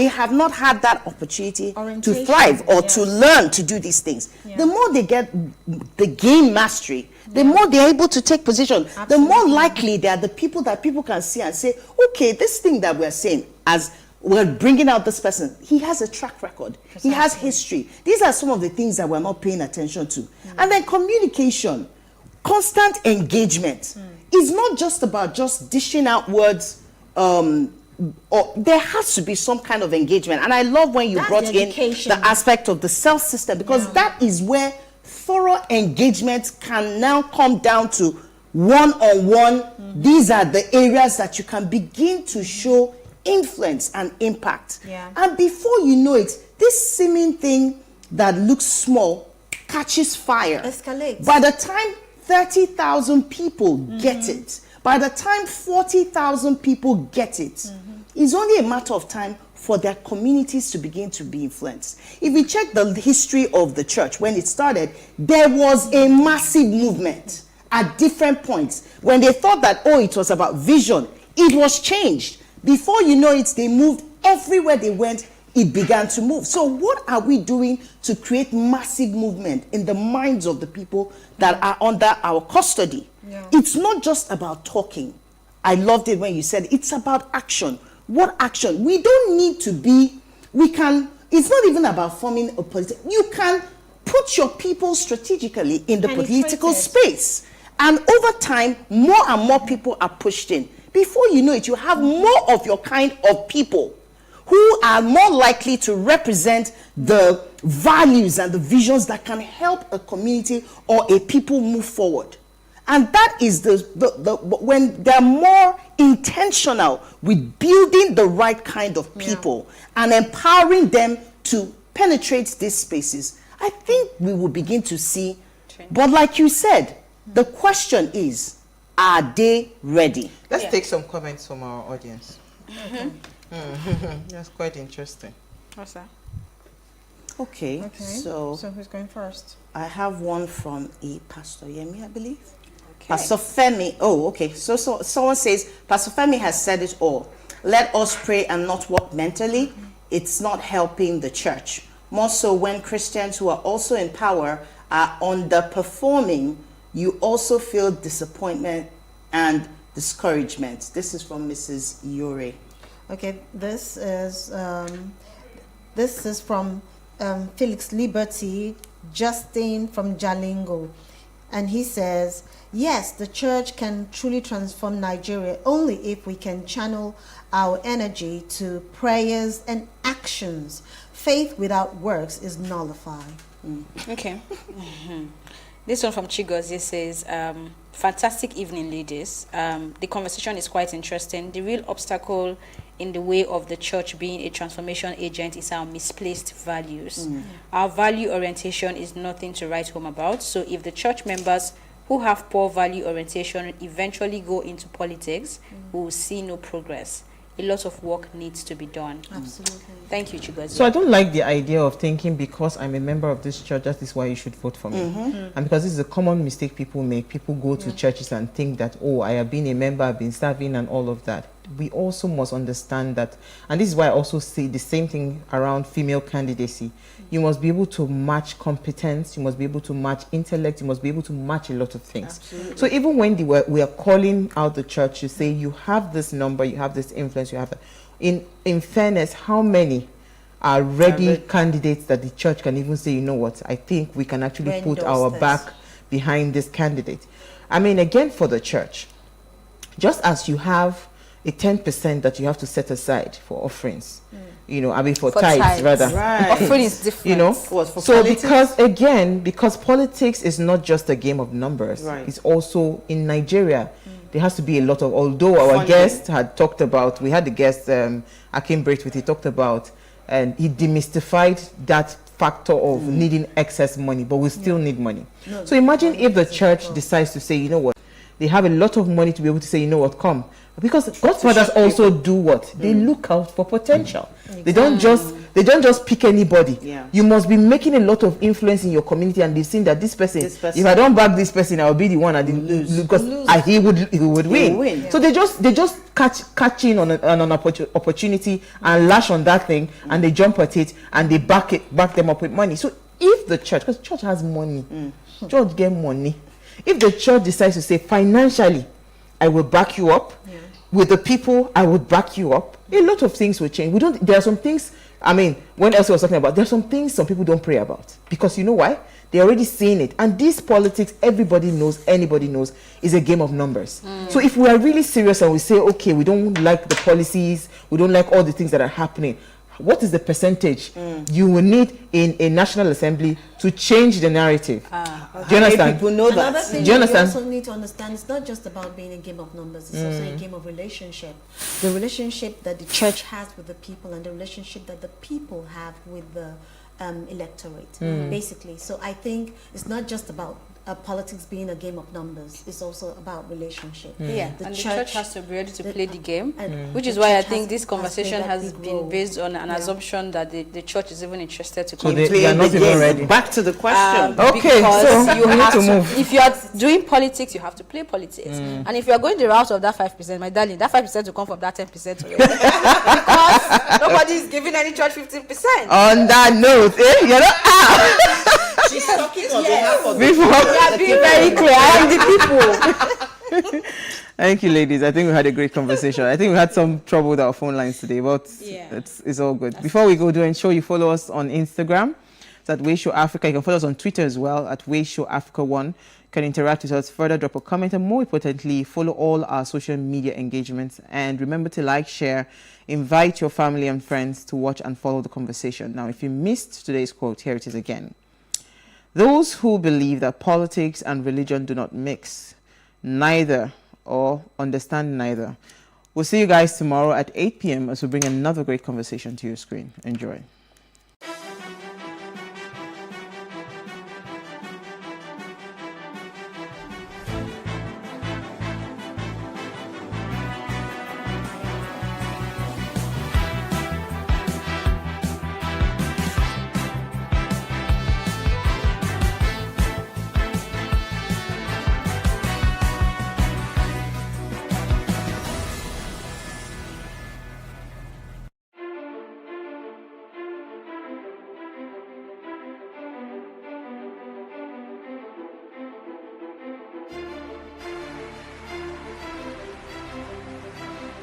have not had that opportunity to thrive or to learn to do these things. The more they gain mastery, the more they're able to take position. The more likely they are the people that people can see and say, okay, this thing that we're saying, as we're bringing out this person, he has a track record. He has history. These are some of the things that we're not paying attention to. And then communication, constant engagement. It's not just about just dishing out words. Or there has to be some kind of engagement. And I love when you brought in the aspect of the self system, because that is where thorough engagement can now come down to one-on-one. These are the areas that you can begin to show influence and impact. And before you know it, this seeming thing that looks small catches fire. Escalates. By the time 30,000 people get it, by the time 40,000 people get it, it's only a matter of time for their communities to begin to be influenced. If you check the history of the church, when it started, there was a massive movement at different points. When they thought that, it was about vision, it was changed. Before you know it, they moved. Everywhere they went, it began to move. So what are we doing to create massive movement in the minds of the people that are under our custody? It's not just about talking. I loved it when you said it's about action. What action? We don't need to be, it's not even about forming a political, you can put your people strategically in the political space. And over time, more and more people are pushed in. Before you know it, you have more of your kind of people who are more likely to represent the values and the visions that can help a community or a people move forward. And that is when they're more intentional with building the right kind of people and empowering them to penetrate these spaces, I think we will begin to see. But like you said, the question is, are they ready? Let's take some comments from our audience. That's quite interesting. What's that? Okay. So who's going first? I have one from Pastor Yemi, I believe. Pastor Femi. Oh, okay. So someone says, Pastor Femi has said it all. Let us pray and not walk mentally. It's not helping the church. More so when Christians who are also in power are underperforming, you also feel disappointment and discouragement. This is from Mrs. Yore. Okay, this is from Felix Liberty, Justin from Jalingo. And he says, yes, the church can truly transform Nigeria only if we can channel our energy to prayers and actions. Faith without works is nullified. Okay. This one from Chigozie says, fantastic evening, ladies. The conversation is quite interesting. The real obstacle in the way of the church being a transformation agent is our misplaced values. Our value orientation is nothing to write home about. So if the church members who have poor value orientation eventually go into politics, we will see no progress. A lot of work needs to be done. Absolutely. Thank you, Chigozie. So I don't like the idea of thinking because I'm a member of this church, that is why you should vote for me. And because this is a common mistake people make. People go to churches and think that, oh, I have been a member, I've been serving and all of that. We also must understand that, and this is why I also say the same thing around female candidacy. You must be able to match competence, you must be able to match intellect, you must be able to match a lot of things. Absolutely. So even when we are calling out the church to say, you have this number, you have this influence, you have that. In fairness, how many are ready candidates that the church can even say, you know what, I think we can actually put our back behind this candidate. I mean, again, for the church, just as you have a 10% that you have to set aside for offerings, you know, I mean for tithes rather. Right. Offering is different. You know, For so politics? because politics is not just a game of numbers. Right. It's also in Nigeria. There has to be a lot of, although our guest had talked about, we had the guest, Akim Braithwaite, he talked about, and he demystified that factor of needing excess money, but we still need money. So imagine if the church decides to say, you know what, they have a lot of money to be able to say, you know what, come. Because Godfathers also do what? They look out for potential. They don't just pick anybody. You must be making a lot of influence in your community, and they've seen that this person, if I don't back this person, I'll be the one and lose. Because he would win. So they just catch in on an opportunity and lash on that thing, and they jump at it and they back them up with money. So if the church, because church has money, church get money. If the church decides to say financially, I will back you up. With the people, I would back you up. A lot of things will change. There are some things, I mean, when Elsie was talking about, there are some things some people don't pray about. Because you know why? They're already seeing it. And this politics, everybody knows, anybody knows, is a game of numbers. So if we are really serious and we say, okay, we don't like the policies, we don't like all the things that are happening, what is the percentage you will need in a National Assembly to change the narrative? Do you understand? People know that. Another thing Do you understand? You also need to understand, it's not just about being a game of numbers, it's also a game of relationship. The relationship that the church has with the people and the relationship that the people have with the electorate, basically. So I think it's not just about politics being a game of numbers, it's also about relationship. The church has to be ready to play the game, which is why I think this conversation has been based on an assumption that the church is even interested to come they are not even ready. Back to the question. Okay, so you have to move. If you are doing politics, you have to play politics. And if you are going the route of that 5%, my darling, that 5% will come from that 10% already. Because nobody is giving any church 15%. On that note, you're not She's talking on behalf of are being very clear. I am the people. Thank you, ladies. I think we had a great conversation. I think we had some trouble with our phone lines today, but it's all good. Before we go, do ensure you follow us on Instagram. It's at Wayshow Africa. You can follow us on Twitter as well at Wayshow Africa 1. You can interact with us further, drop a comment, and more importantly, follow all our social media engagements. And remember to like, share, invite your family and friends to watch and follow the conversation. Now, if you missed today's quote, here it is again. Those who believe that politics and religion do not mix, neither or understand neither. We'll see you guys tomorrow at 8 p.m. as we bring another great conversation to your screen. Enjoy.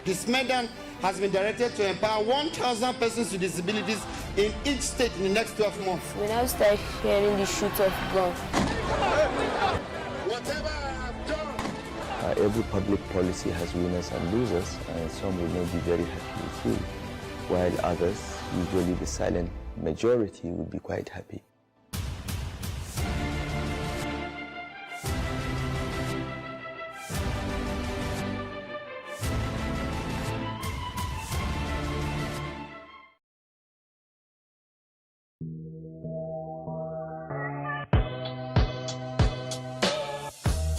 This Medan has been directed to empower 1,000 persons with disabilities in each state in the next 12 months. When I start hearing the shoot of gun, Every public policy has winners and losers, and some will not be very happy with you, while others, usually the silent majority, will be quite happy.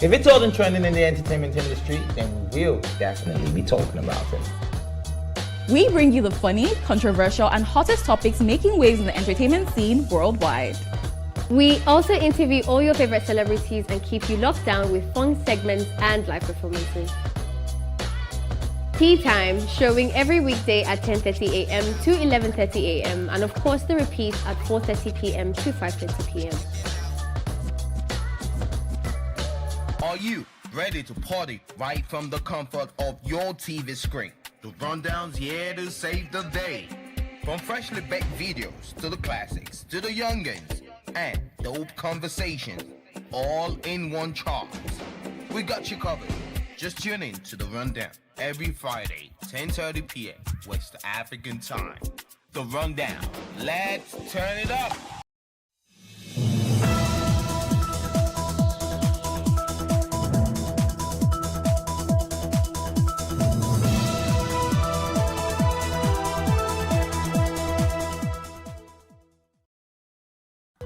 If it's all in trending in the entertainment industry, then we'll definitely be talking about it. We bring you the funny, controversial, and hottest topics making waves in the entertainment scene worldwide. We also interview all your favorite celebrities and keep you locked down with fun segments and live performances. Tea Time, showing every weekday at 10:30 a.m. to 11:30 a.m. and of course the repeat at 4:30 p.m. to 5:30 p.m. Are you ready to party right from the comfort of your TV screen? The Rundown's here to save the day. From freshly baked videos to the classics to the youngins and dope conversations, all in one chart. We got you covered. Just tune in to The Rundown every Friday, 10:30 p.m. West African time. The Rundown. Let's turn it up.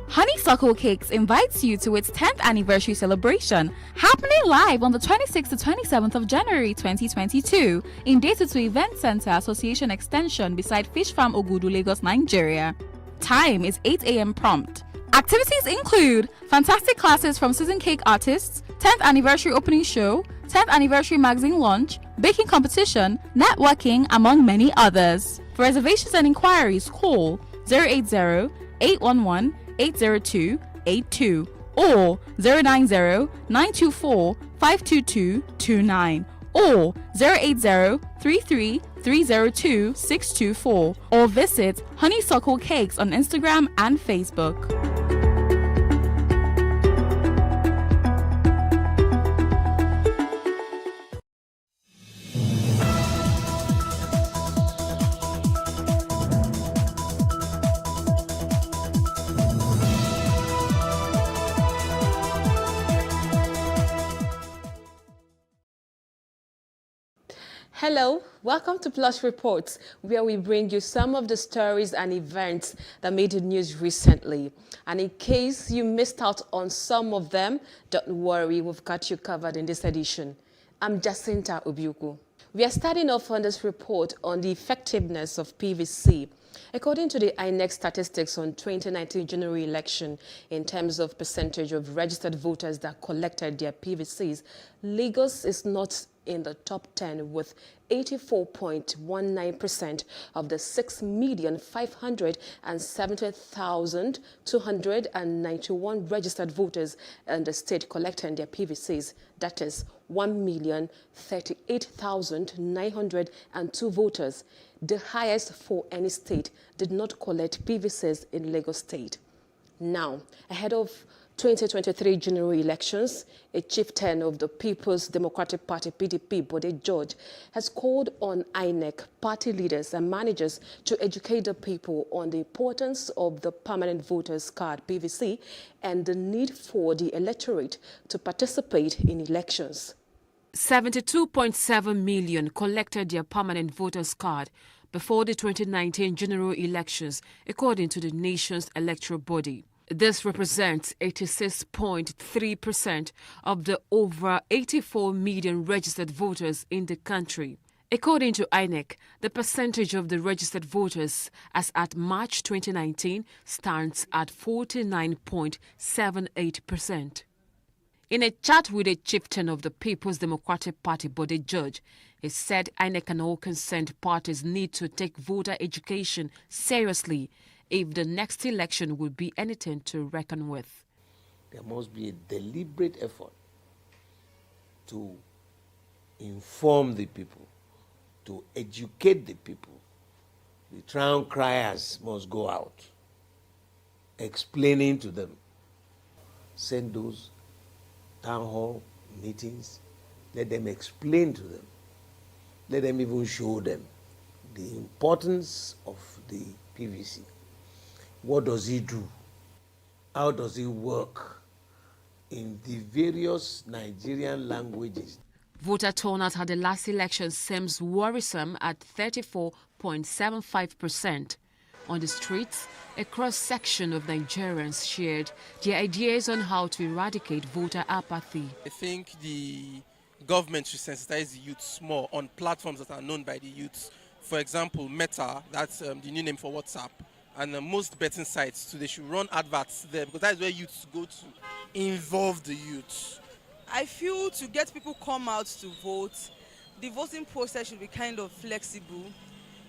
Honeysuckle Cakes invites you to its 10th anniversary celebration, happening live on the 26th to 27th of January 2022 in Daytutu Event Center Association Extension beside Fish Farm Ogudu, Lagos, Nigeria. Time is 8 a.m. prompt. Activities include fantastic classes from seasoned cake artists, 10th anniversary opening show, 10th anniversary magazine launch, baking competition, networking, among many others. For reservations and inquiries, call 080-811-80282 or 090-924-52229 or 080-33-302-624 or visit Honeysuckle Cakes on Instagram and Facebook. Hello, welcome to Plus Reports, where we bring you some of the stories and events that made the news recently. And in case you missed out on some of them, don't worry, we've got you covered in this edition. I'm Jacinta Obiuku. We are starting off on this report on the effectiveness of PVC. According to the INEC statistics on 2019 general election, in terms of percentage of registered voters that collected their PVCs, Lagos is not in the top 10 with 84.19% of the 6,570,291 registered voters in the state collecting their PVCs. That is 1,038,902 voters, the highest for any state, did not collect PVCs in Lagos State. Now, ahead of 2023 general elections, a chieftain of the People's Democratic Party, PDP, Bode George, has called on INEC, party leaders and managers to educate the people on the importance of the permanent voters card, PVC, and the need for the electorate to participate in elections. 72.7 million collected their permanent voters card before the 2019 general elections, according to the nation's electoral body. This represents 86.3% of the over 84 million registered voters in the country. According to INEC, the percentage of the registered voters as at March 2019 stands at 49.78%. In a chat with a chieftain of the People's Democratic Party, Bode George, he said INEC and all concerned parties need to take voter education seriously if the next election will be anything to reckon with. There must be a deliberate effort to inform the people, to educate the people. The town criers must go out, explaining to them. Send those town hall meetings. Let them explain to them. Let them even show them the importance of the PVC. What does it do? How does it work in the various Nigerian languages? Voter turnout at the last election seems worrisome at 34.75%. On the streets, a cross-section of Nigerians shared their ideas on how to eradicate voter apathy. I think the government should sensitize the youths more on platforms that are known by the youths. For example, Meta, that's the new name for WhatsApp, and most betting sites, so they should run adverts there because that is where youths go to involve the youths. I feel to get people come out to vote, the voting process should be kind of flexible.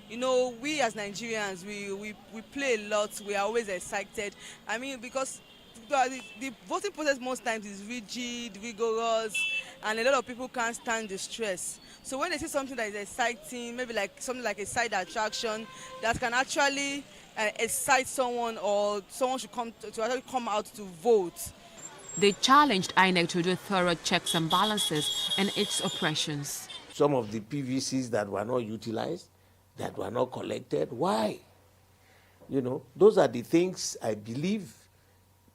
You know, we as Nigerians, we play a lot, we are always excited. I mean, because the voting process most times is rigid, rigorous, and a lot of people can't stand the stress. So when they see something that is exciting, maybe like something like a side attraction that can actually excite someone, or someone should actually come out to vote. They challenged INEC to do thorough checks and balances in its operations. Some of the PVCs that were not utilized, that were not collected, why? You know, those are the things I believe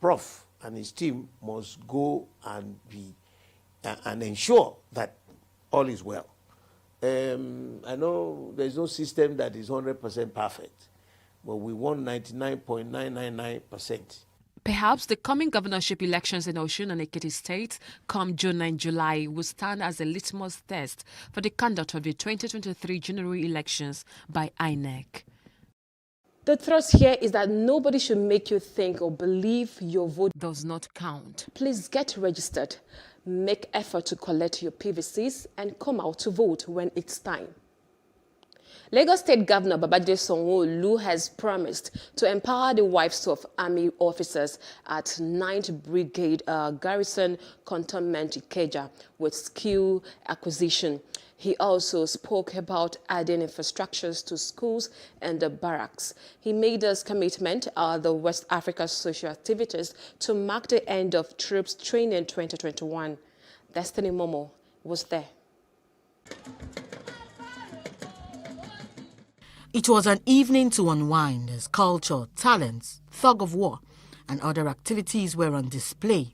Prof and his team must go and be and ensure that all is well. I know there's no system that is 100% perfect, but we want 99.999%. Perhaps the coming governorship elections in Osun and Ekiti states come June and July will stand as a litmus test for the conduct of the 2023 general elections by INEC. The thrust here is that nobody should make you think or believe your vote does not count. Please get registered, make effort to collect your PVCs and come out to vote when it's time. Lagos State Governor Babajide Sanwo-Olu has promised to empower the wives of army officers at 9th Brigade Garrison Cantonment Ikeja with skill acquisition. He also spoke about adding infrastructures to schools and the barracks. He made this commitment at the West Africa Social Activities to mark the end of Troops Training 2021. Destiny Momo was there. It was an evening to unwind as culture, talents, thug of war, and other activities were on display.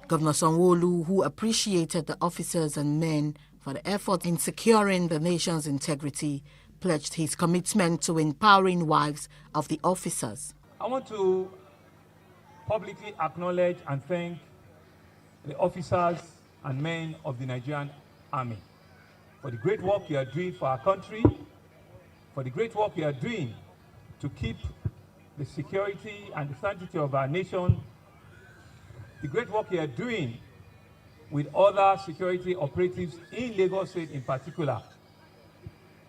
Governor Sanwo-Olu, who appreciated the officers and men for the effort in securing the nation's integrity, pledged his commitment to empowering wives of the officers. I want to publicly acknowledge and thank the officers and men of the Nigerian Army for the great work you are doing for our country, for the great work you are doing to keep the security and the sanctity of our nation, the great work you are doing with other security operatives in Lagos State in particular.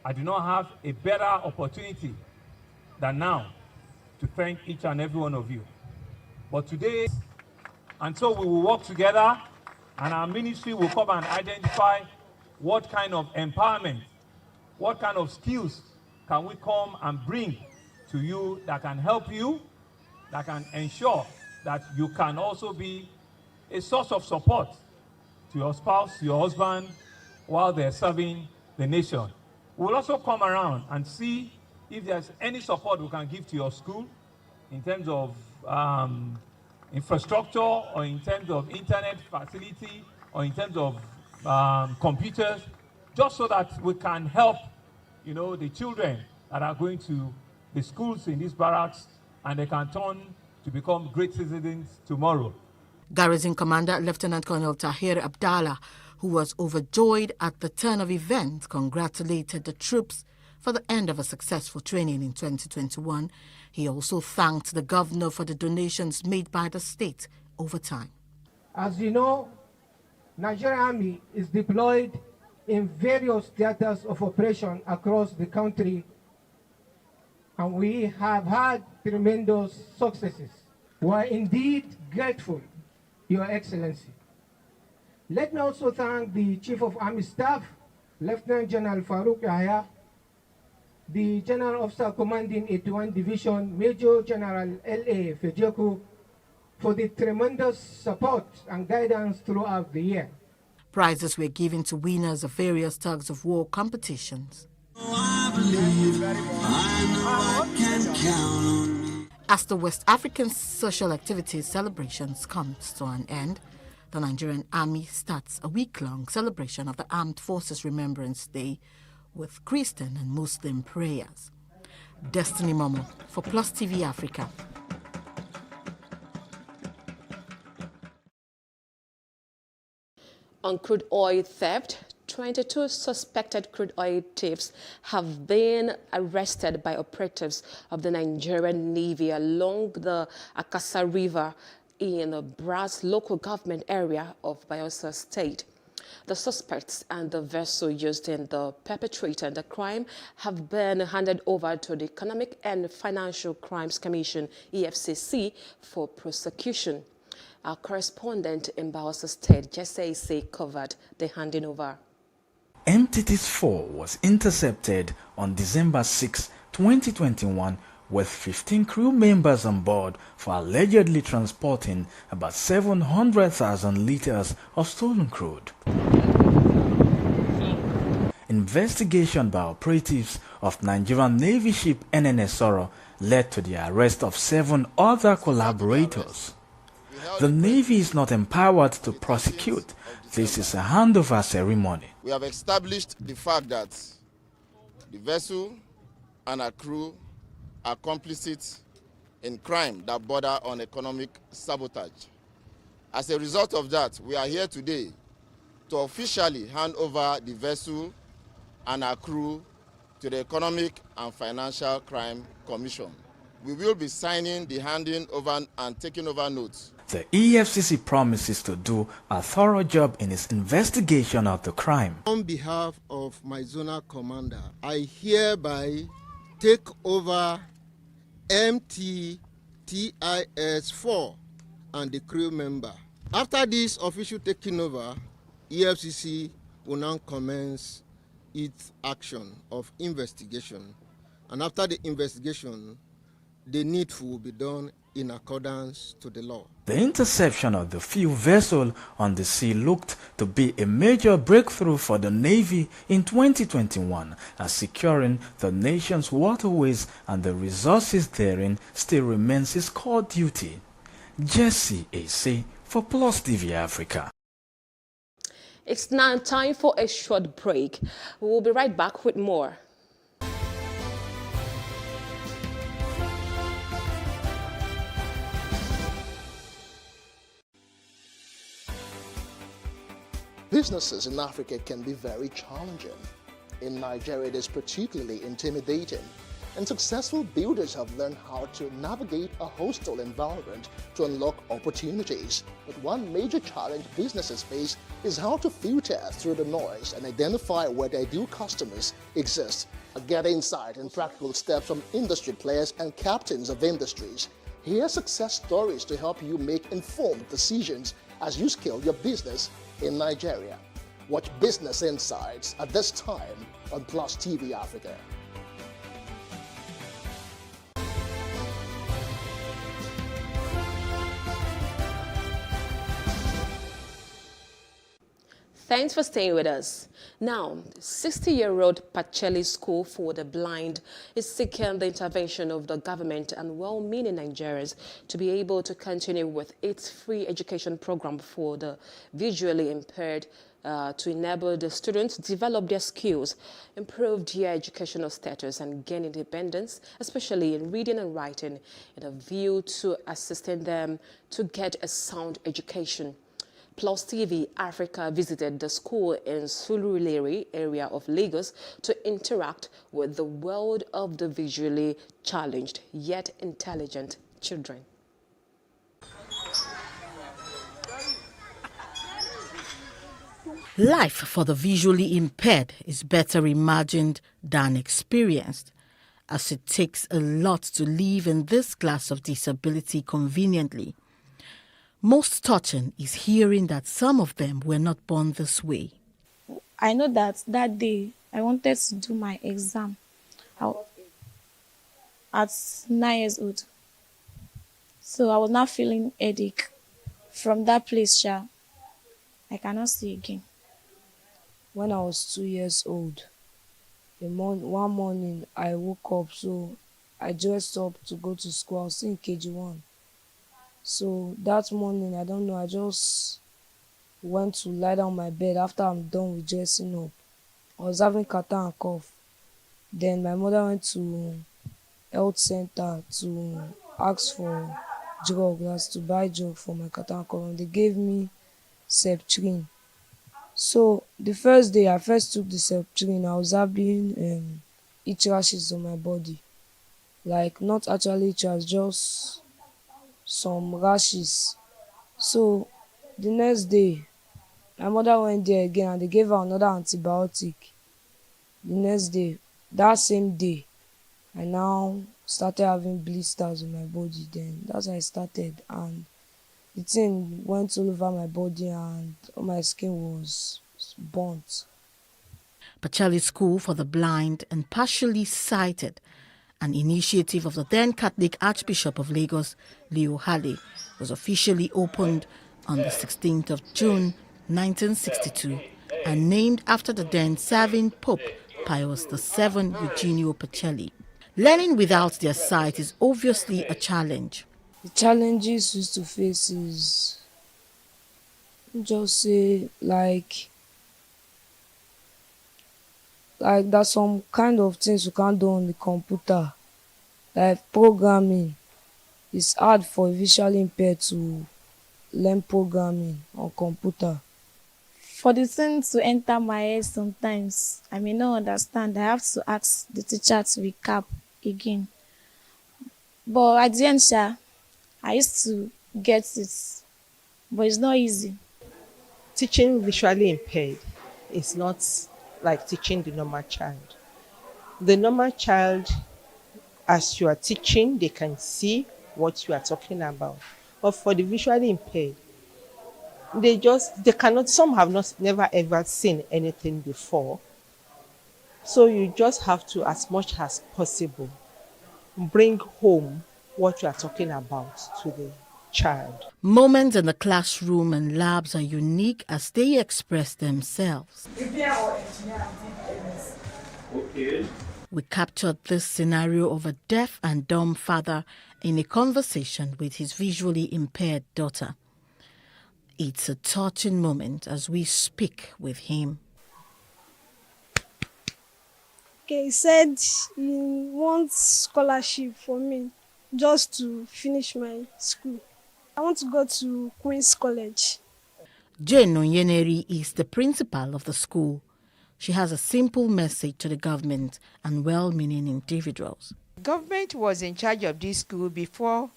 I do not have a better opportunity than now to thank each and every one of you. But today, and so we will work together, and our ministry will come and identify what kind of empowerment, what kind of skills can we come and bring to you that can help you, that can ensure that you can also be a source of support to your spouse, to your husband, while they're serving the nation. We'll also come around and see if there's any support we can give to your school in terms of infrastructure, or in terms of internet facility, or in terms of computers, just so that we can help, you know, the children that are going to the schools in these barracks, and they can turn to become great citizens tomorrow. Garrison Commander Lieutenant Colonel Tahir Abdallah, who was overjoyed at the turn of events, congratulated the troops for the end of a successful training in 2021. He also thanked the governor for the donations made by the state over time. As you know, Nigerian Army is deployed in various theaters of operation across the country, and we have had tremendous successes. We are indeed grateful, Your Excellency. Let me also thank the Chief of Army Staff, Lieutenant General Farouk Yahya, the General Officer Commanding 81 Division, Major General L.A. Fejeku, for the tremendous support and guidance throughout the year. Prizes were given to winners of various tugs of war competitions. As the West African social activities celebrations comes to an end, the Nigerian Army starts a week-long celebration of the Armed Forces Remembrance Day with Christian and Muslim prayers. Destiny Momo for Plus TV Africa. On crude oil theft, 22 suspected crude oil thieves have been arrested by operatives of the Nigerian Navy along the Akassa River in the Brass local government area of Bayelsa State. The suspects and the vessel used in the perpetrator of the crime have been handed over to the Economic and Financial Crimes Commission, EFCC, for prosecution. Our correspondent in Bayelsa State, Jesse Ise, covered the handing over. MTT's 4 was intercepted on December 6, 2021, with 15 crew members on board for allegedly transporting about 700,000 liters of stolen crude. Investigation by operatives of Nigerian Navy ship NNS Soro led to the arrest of 7 other collaborators. The Navy is not empowered to prosecute. This is a handover ceremony. We have established the fact that the vessel and her crew are complicit in crime that border on economic sabotage. As a result of that, we are here today to officially hand over the vessel and our crew to the Economic and Financial Crime Commission. We will be signing the handing over and taking over notes. The EFCC promises to do a thorough job in its investigation of the crime. On behalf of my zonal commander, I hereby take over MTTIS-4 and the crew member. After this official taking over, EFCC will now commence its action of investigation. And after the investigation, the needful will be done in accordance to the law. The interception of the fuel vessel on the sea looked to be a major breakthrough for the Navy in 2021, as securing the nation's waterways and the resources therein still remains its core duty. Jesse Ise for Plus TV Africa. It's now time for a short break. We will be right back with more. Businesses in Africa can be very challenging. In Nigeria, it is particularly intimidating, and successful builders have learned how to navigate a hostile environment to unlock opportunities. But one major challenge businesses face is how to filter through the noise and identify where their ideal customers exist. Get insight and practical steps from industry players and captains of industries. Hear success stories to help you make informed decisions as you scale your business in Nigeria. Watch Business Insights at this time on Plus TV Africa. Thanks for staying with us. Now, 60-year-old Pacheli School for the Blind is seeking the intervention of the government and well-meaning Nigerians to be able to continue with its free education program for the visually impaired to enable the students to develop their skills, improve their educational status and gain independence, especially in reading and writing, in a view to assisting them to get a sound education. Plus TV Africa visited the school in Surulere area of Lagos to interact with the world of the visually challenged yet intelligent children. Life for the visually impaired is better imagined than experienced, as it takes a lot to live in this class of disability conveniently. Most touching is hearing that some of them were not born this way. I know that that day I wanted to do my exam. at 9 years old. So I was not feeling headache. From that place, sha, I cannot see again. When I was 2 years old, one morning I woke up, so I dressed up to go to school. I was still in KG1. So that morning, I don't know, I just went to lie down on my bed after I'm done with dressing up. I was having catarrh and cough. Then my mother went to health center to ask for drug, that's to buy drug for my catarrh and cough. And they gave me Septrin. So the first day I first took the Septrin, I was having itch rashes on my body. Like not actually itch rash, just some rashes. So the next day, my mother went there again and they gave her another antibiotic. The next day, that same day, I now started having blisters on my body. Then that's how I started, and the thing went all over my body and all my skin was burnt. Pacheli School for the Blind and Partially Sighted, an initiative of the then Catholic Archbishop of Lagos, Leo Hale, was officially opened on the 16th of June 1962 and named after the then serving Pope Pius VII Eugenio Pacheli. Learning without their sight is obviously a challenge. The challenges we used to face is just say like there's some kind of things you can't do on the computer, like programming. It's hard for a visually impaired to learn programming on computer. For the thing to enter my head sometimes, I may not understand. I have to ask the teacher to recap again. But at the end, sha, I used to get it, but it's not easy. Teaching visually impaired is not like teaching the normal child. The normal child, as you are teaching, they can see what you are talking about. But for the visually impaired, they cannot, some have never ever seen anything before. So you just have to, as much as possible, bring home what you are talking about to the child. Moments in the classroom and labs are unique as they express themselves. Okay. We captured this scenario of a deaf and dumb father in a conversation with his visually impaired daughter. It's a touching moment as we speak with him. Okay, he said he wants scholarship for me just to finish my school. I want to go to Queen's College. Jane Onyeneri is the principal of the school. She has a simple message to the government and well-meaning individuals. Government was in charge of this school before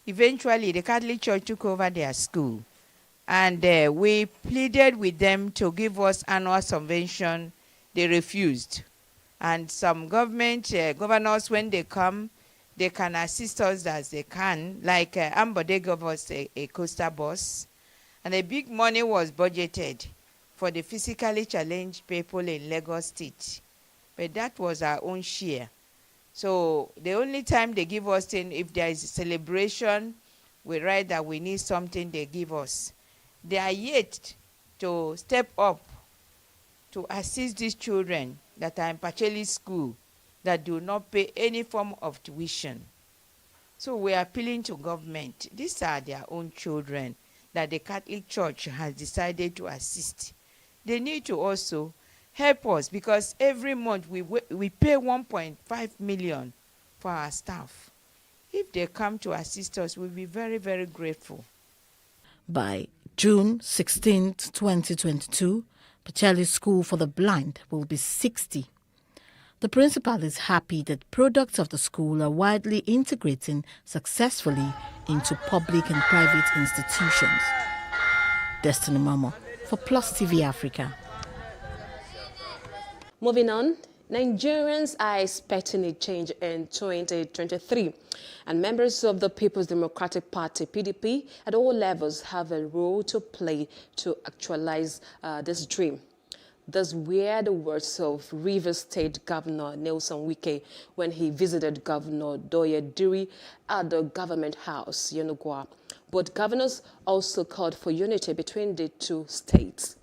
eventually the Catholic Church took over their school. And we pleaded with them to give us annual subvention. They refused. And some government governors, when they come, they can assist us as they can. Like Ambode gave us a coaster bus. And a big money was budgeted for the physically challenged people in Lagos State. But that was our own share. So the only time they give us thing, if there is a celebration, we write that we need something, they give us. They are yet to step up to assist these children that are in Pacheli school that do not pay any form of tuition. So we are appealing to government. These are their own children that the Catholic Church has decided to assist. They need to also help us because every month we pay 1.5 million for our staff. If they come to assist us, we'll be very, very grateful. By June 16, 2022, Pacheli School for the Blind will be 60. The principal is happy that products of the school are widely integrating successfully into public and private institutions. Destiny Momo for PlusTvAfrica. Moving on, Nigerians are expecting a change in 2023, and members of the People's Democratic Party, PDP, at all levels have a role to play to actualize this dream. Those were the words of Rivers State Governor Nelson Wike when he visited Governor Doye Diri at the government house, Yenugwa. But governors also called for unity between the two states.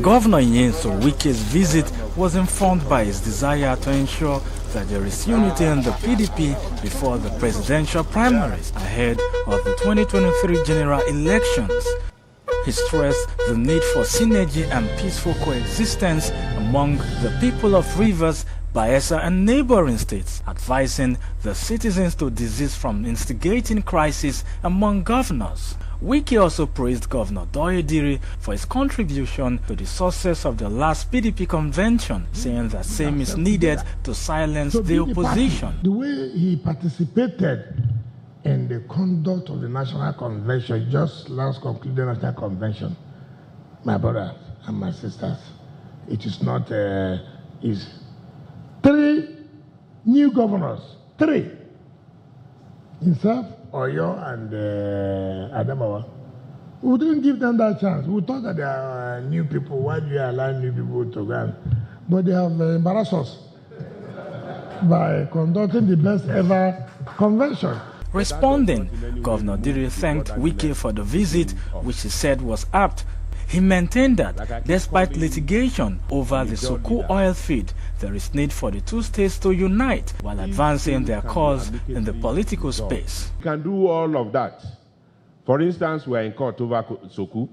Governor Nyeso Wike's visit was informed by his desire to ensure that there is unity in the PDP before the presidential primaries ahead of the 2023 general elections. He stressed the need for synergy and peaceful coexistence among the people of Rivers, Bayelsa and neighboring states, advising the citizens to desist from instigating crisis among governors. Wike also praised Governor Doye Diri for his contribution to the success of the last PDP convention, saying that same is needed to silence the opposition. The way he participated in the conduct of the national convention, just last concluded national convention, my brothers and my sisters, it is not, is 3 new governors, 3, himself, Oyo and Adamawa. We didn't give them that chance. We thought that they are new people. Why do you allow new people to go? But they have embarrassed us by conducting the best ever convention. Responding, Governor Diri thanked Wike for the visit, which he said was apt. He maintained that despite litigation over the Soku oil field, there is need for the two states to unite while advancing their cause in the political space. We can do all of that. For instance, we are in court over Soku,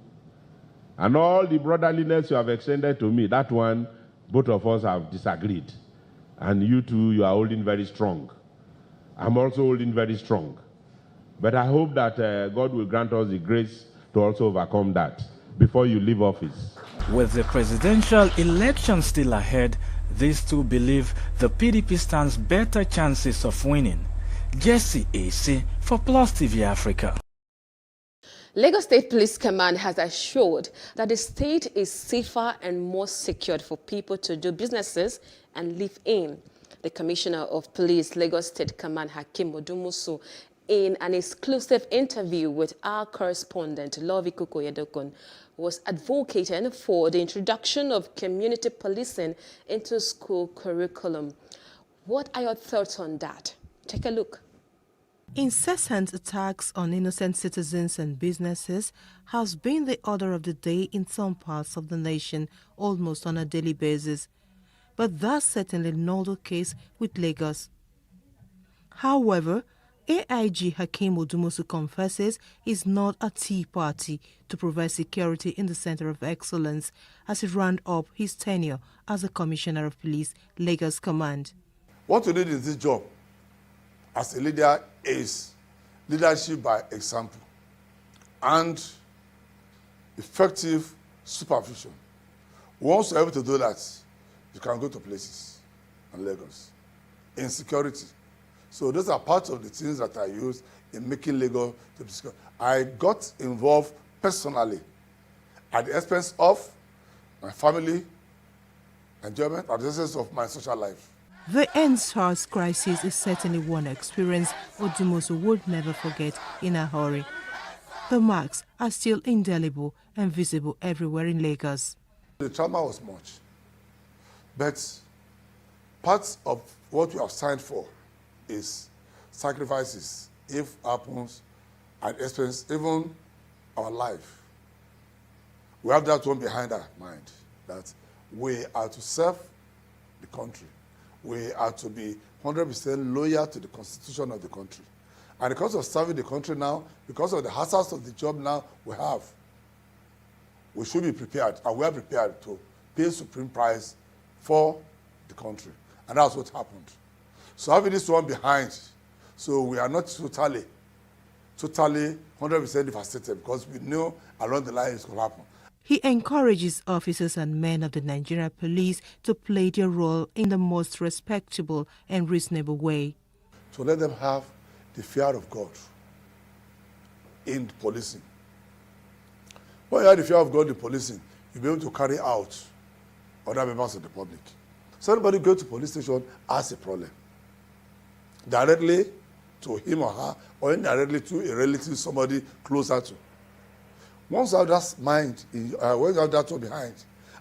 and all the brotherliness you have extended to me, that one, both of us have disagreed. And you two, you are holding very strong. I'm also holding very strong. But I hope that God will grant us the grace to also overcome that before you leave office. With the presidential election still ahead, these two believe the PDP stands better chances of winning. Jesse AC for PlusTvAfrica. Lagos State Police Command has assured that the state is safer and more secured for people to do businesses and live in. The Commissioner of Police, Lagos State Command Hakeem Odumusu, in an exclusive interview with our correspondent, Lovi Kukoyedokun, was advocating for the introduction of community policing into school curriculum. What are your thoughts on that? Take a look. Incessant attacks on innocent citizens and businesses has been the order of the day in some parts of the nation almost on a daily basis. But that's certainly not the case with Lagos. However, AIG Hakeem Odumusu confesses is not a tea party to provide security in the center of excellence as he rounded up his tenure as the Commissioner of Police, Lagos Command. What we need in this job as a leader is leadership by example and effective supervision. Once you're able to do that, you can go to places in Lagos in security. So those are part of the things that I use in making Lagos to be secure. I got involved personally at the expense of my family, enjoyment, at the expense of my social life. The EndSARS crisis is certainly one experience Odumusu would never forget in a hurry. The marks are still indelible and visible everywhere in Lagos. The trauma was much, but part of what we have signed for is sacrifices, if happens, at expense, even our life. We have that one behind our mind, that we are to serve the country. We are to be 100% loyal to the constitution of the country. And because of serving the country now, because of the hazards of the job now we should be prepared, and we are prepared to pay supreme price for the country. And that's what happened. So having this one behind, so we are not totally 100% devastated, because we know along the line it's going to happen. He encourages officers and men of the Nigerian police to play their role in the most respectable and reasonable way. To let them have the fear of God in policing. When you have the fear of God in policing, you'll be able to carry out other members of the public. So anybody go to police station has a problem, directly to him or her, or indirectly to a relative, somebody closer to. Once you have that mind, when you have that one behind,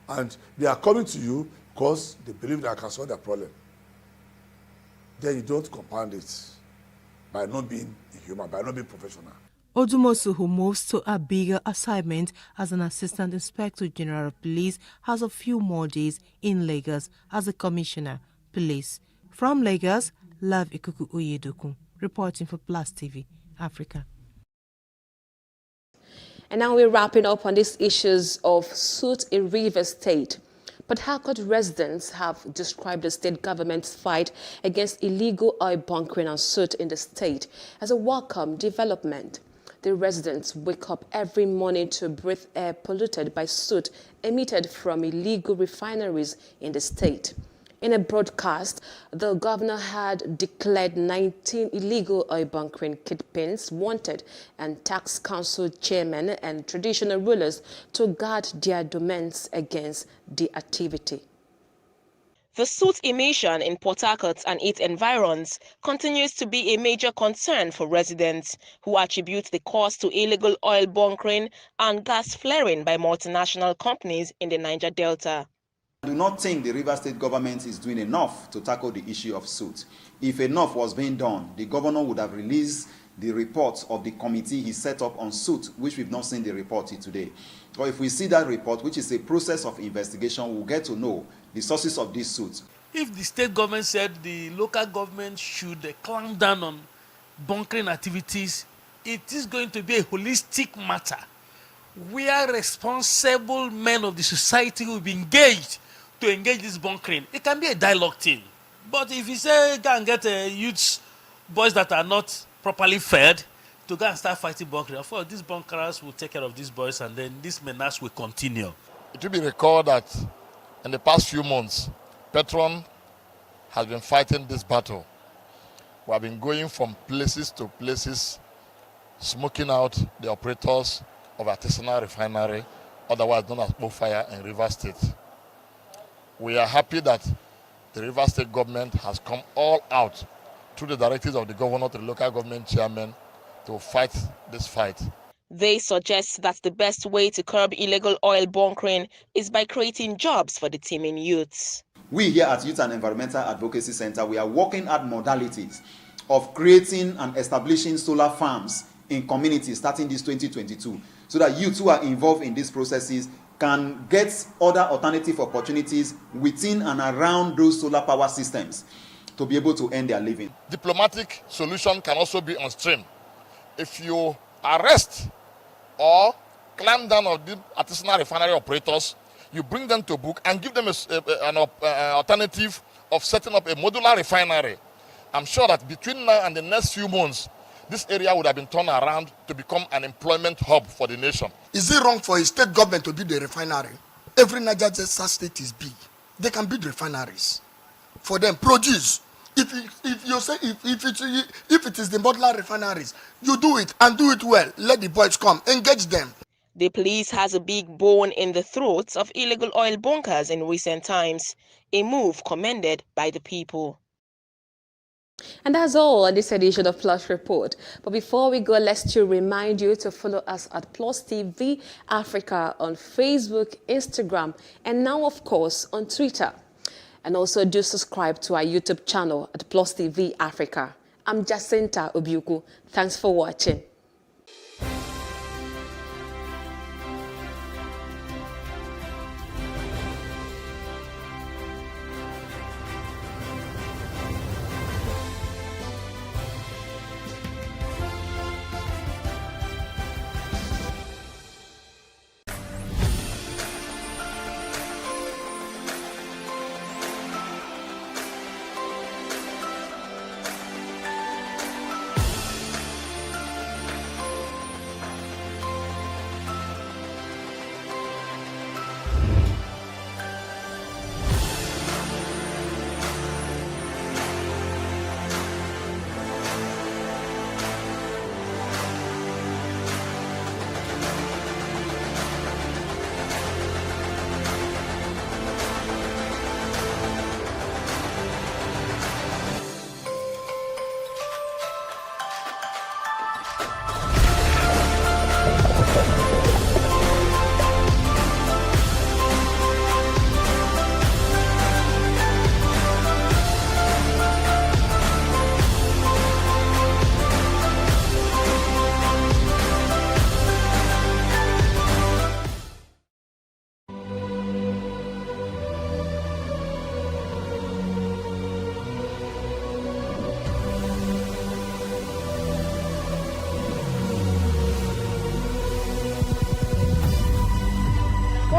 and they are coming to you because they believe they can solve their problem, then you don't compound it by not being human, by not being professional. Odumosu, who moves to a bigger assignment as an Assistant Inspector General of Police, has a few more days in Lagos as a Commissioner, Police. From Lagos, Love Ikuku Oyedoku, reporting for Plus TV Africa. And now we're wrapping up on these issues of suit in Rivers State. But Harcourt residents have described the state government's fight against illegal oil bunkering and soot in the state as a welcome development. The residents wake up every morning to breathe air polluted by soot emitted from illegal refineries in the state. In a broadcast, the governor had declared 19 illegal oil bunkering kingpins wanted and tax council chairmen and traditional rulers to guard their domains against the activity. The soot emission in Port Harcourt and its environs continues to be a major concern for residents who attribute the cause to illegal oil bunkering and gas flaring by multinational companies in the Niger Delta. I do not think the Rivers State government is doing enough to tackle the issue of soot. If enough was being done, the governor would have released the report of the committee he set up on soot, which we've not seen the report today. But if we see that report, which is a process of investigation, we'll get to know the sources of this soot. If the state government said the local government should clamp down on bunkering activities, it is going to be a holistic matter where responsible men of the society will be engaged to engage this bunkering. It can be a dialogue thing. But if you say go and get youths, boys that are not properly fed, to go and start fighting bunkering, of course, these bunkerers will take care of these boys and then this menace will continue. It will be recalled that in the past few months, Petron has been fighting this battle. We have been going from places to places, smoking out the operators of artisanal refinery, otherwise known as Fire in Rivers State. We are happy that the Rivers State government has come all out through the directives of the governor to the local government chairman to fight this fight. They suggest that the best way to curb illegal oil bunkering is by creating jobs for the teeming youths. We here at Youth and Environmental Advocacy Center, we are working at modalities of creating and establishing solar farms in communities starting this 2022, so that youths who are involved in these processes can get other alternative opportunities within and around those solar power systems to be able to earn their living. Diplomatic solution can also be on stream. If you arrest or clamp down on the artisanal refinery operators, you bring them to book and give them an alternative of setting up a modular refinery. I'm sure that between now and the next few months, this area would have been turned around to become an employment hub for the nation. Is it wrong for a state government to build a refinery? Every Niger Delta state is big. They can build refineries. For them, produce. If it is the modular refineries, you do it and do it well. Let the boys come, engage them. The police has a big bone in the throats of illegal oil bunkers in recent times, a move commended by the people. And that's all on this edition of Plus Report. But before we go, let's still remind you to follow us at Plus TV Africa on Facebook, Instagram, and now, of course, on Twitter. And also do subscribe to our YouTube channel at Plus TV Africa. I'm Jacinta Obiuku. Thanks for watching.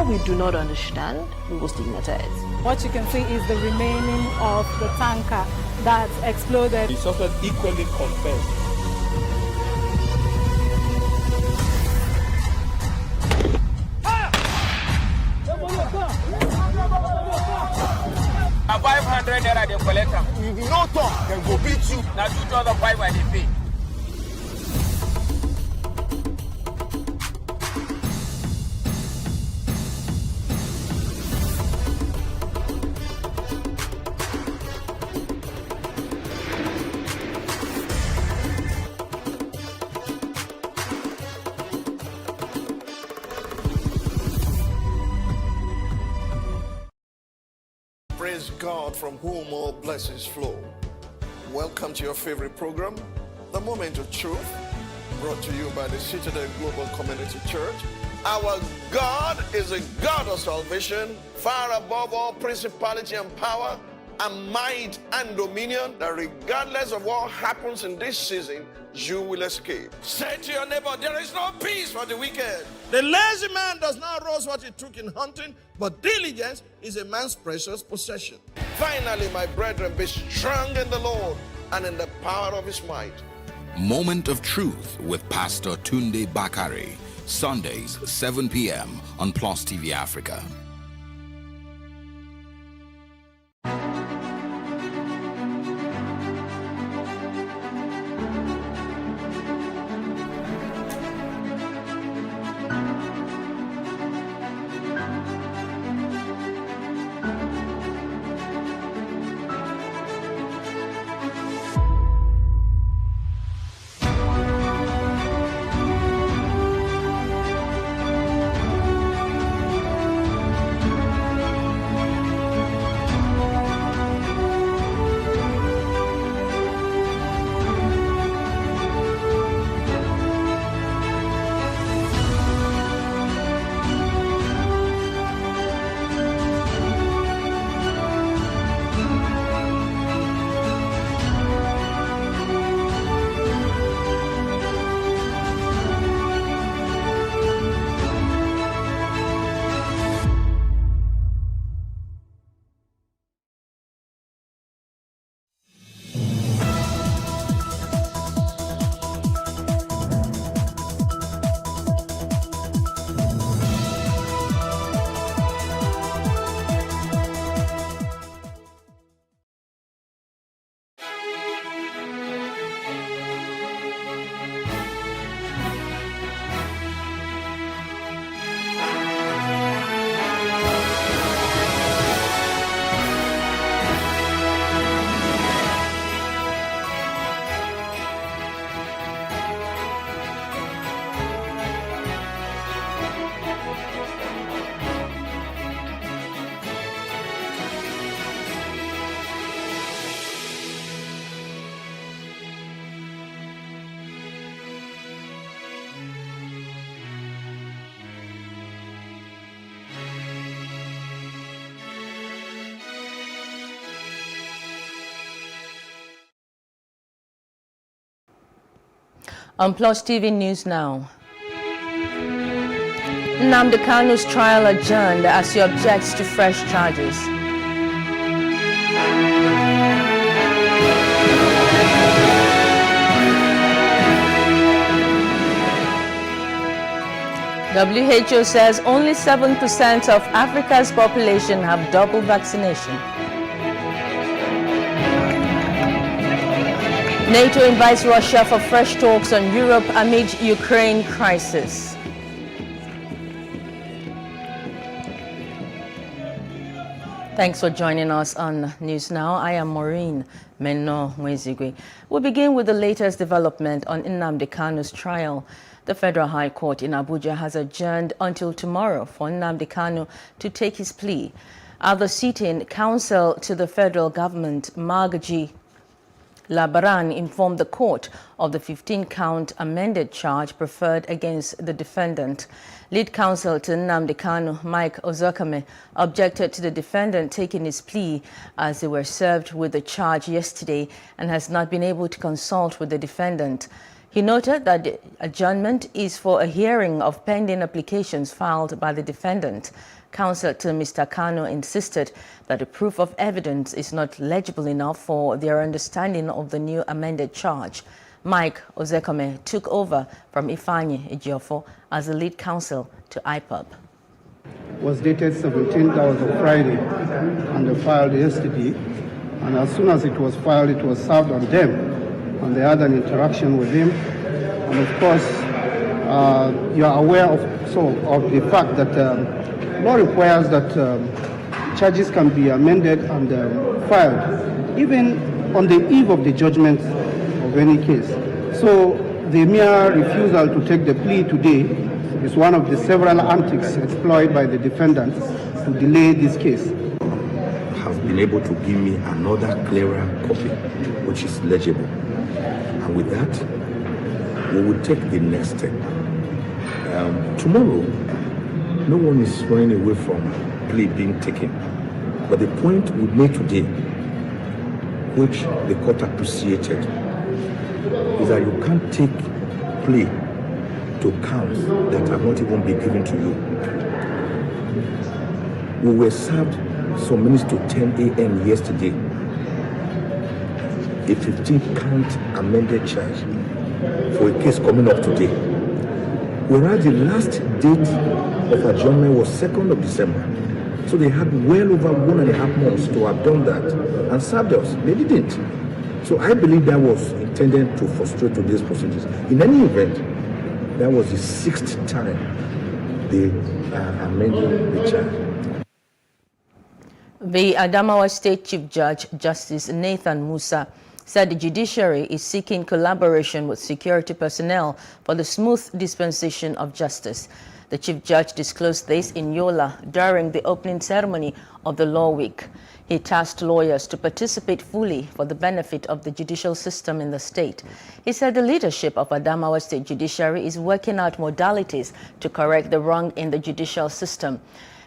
we do not understand, we will stigmatize. What you can see is the remaining of the tanker that exploded. The suspect equally confessed. A 500 naira they collect them. If you no talk, then go beat you. Now 2,500 where they pay. Praise God from whom all blessings flow. Welcome to your favorite program, The Moment of Truth, brought to you by the Citadel Global Community Church. Our God is a God of salvation, far above all principality and power, and might and dominion, that regardless of what happens in this season, you will escape. Say to your neighbor, there is no peace for the wicked. The lazy man does not roast what he took in hunting, but diligence is a man's precious possession. Finally, my brethren, be strong in the Lord and in the power of his might. Moment of Truth with Pastor Tunde Bakare, Sundays, 7 p.m. on PlusTvAfrica. On Plus TV News Now. Nnamdi Kanu's trial adjourned as he objects to fresh charges. WHO says only 7% of Africa's population have double vaccination. NATO invites Russia for fresh talks on Europe amid Ukraine crisis. Thanks for joining us on News Now. I am Maureen Meno Mwezigwe. We'll begin with the latest development on Nnamdi Kanu's trial. The Federal High Court in Abuja has adjourned until tomorrow for Nnamdi Kanu to take his plea. At the sitting, counsel to the federal government, Magaji Labaran, informed the court of the 15-count amended charge preferred against the defendant. Lead counsel to Nnamdi Kanu, Mike Ozokame, objected to the defendant taking his plea as they were served with the charge yesterday and has not been able to consult with the defendant. He noted that the adjournment is for a hearing of pending applications filed by the defendant. Counsel to Mr. Kanu insisted that the proof of evidence is not legible enough for their understanding of the new amended charge. Mike Ozekome took over from Ifeanyi Ejiofor as the lead counsel to IPOB. Was dated 17th, that was a Friday, and they filed yesterday. And as soon as it was filed, it was served on them, and they had an interaction with him. And of course, you are aware of the fact that law requires that charges can be amended and filed, even on the eve of the judgment of any case. So the mere refusal to take the plea today is one of the several antics employed by the defendant to delay this case. Have been able to give me another clearer copy, which is legible. And with that, we will take the next step. Tomorrow, no one is running away from plea being taken. But the point we made today, which the court appreciated, is that you can't take plea to counts that have not even been given to you. We were served some minutes to 10 a.m. yesterday a 15-count amended charge for a case coming up today. Whereas the last date of adjournment was 2nd of December. So they had well over 1.5 months to have done that and served us. They didn't. So I believe that was intended to frustrate today's procedures. In any event, that was the 6th time they are amending the charge. The Adamawa State Chief Judge, Justice Nathan Musa, said the judiciary is seeking collaboration with security personnel for the smooth dispensation of justice. The Chief Judge disclosed this in Yola during the opening ceremony of the Law Week. He tasked lawyers to participate fully for the benefit of the judicial system in the state. He said the leadership of Adamawa State Judiciary is working out modalities to correct the wrong in the judicial system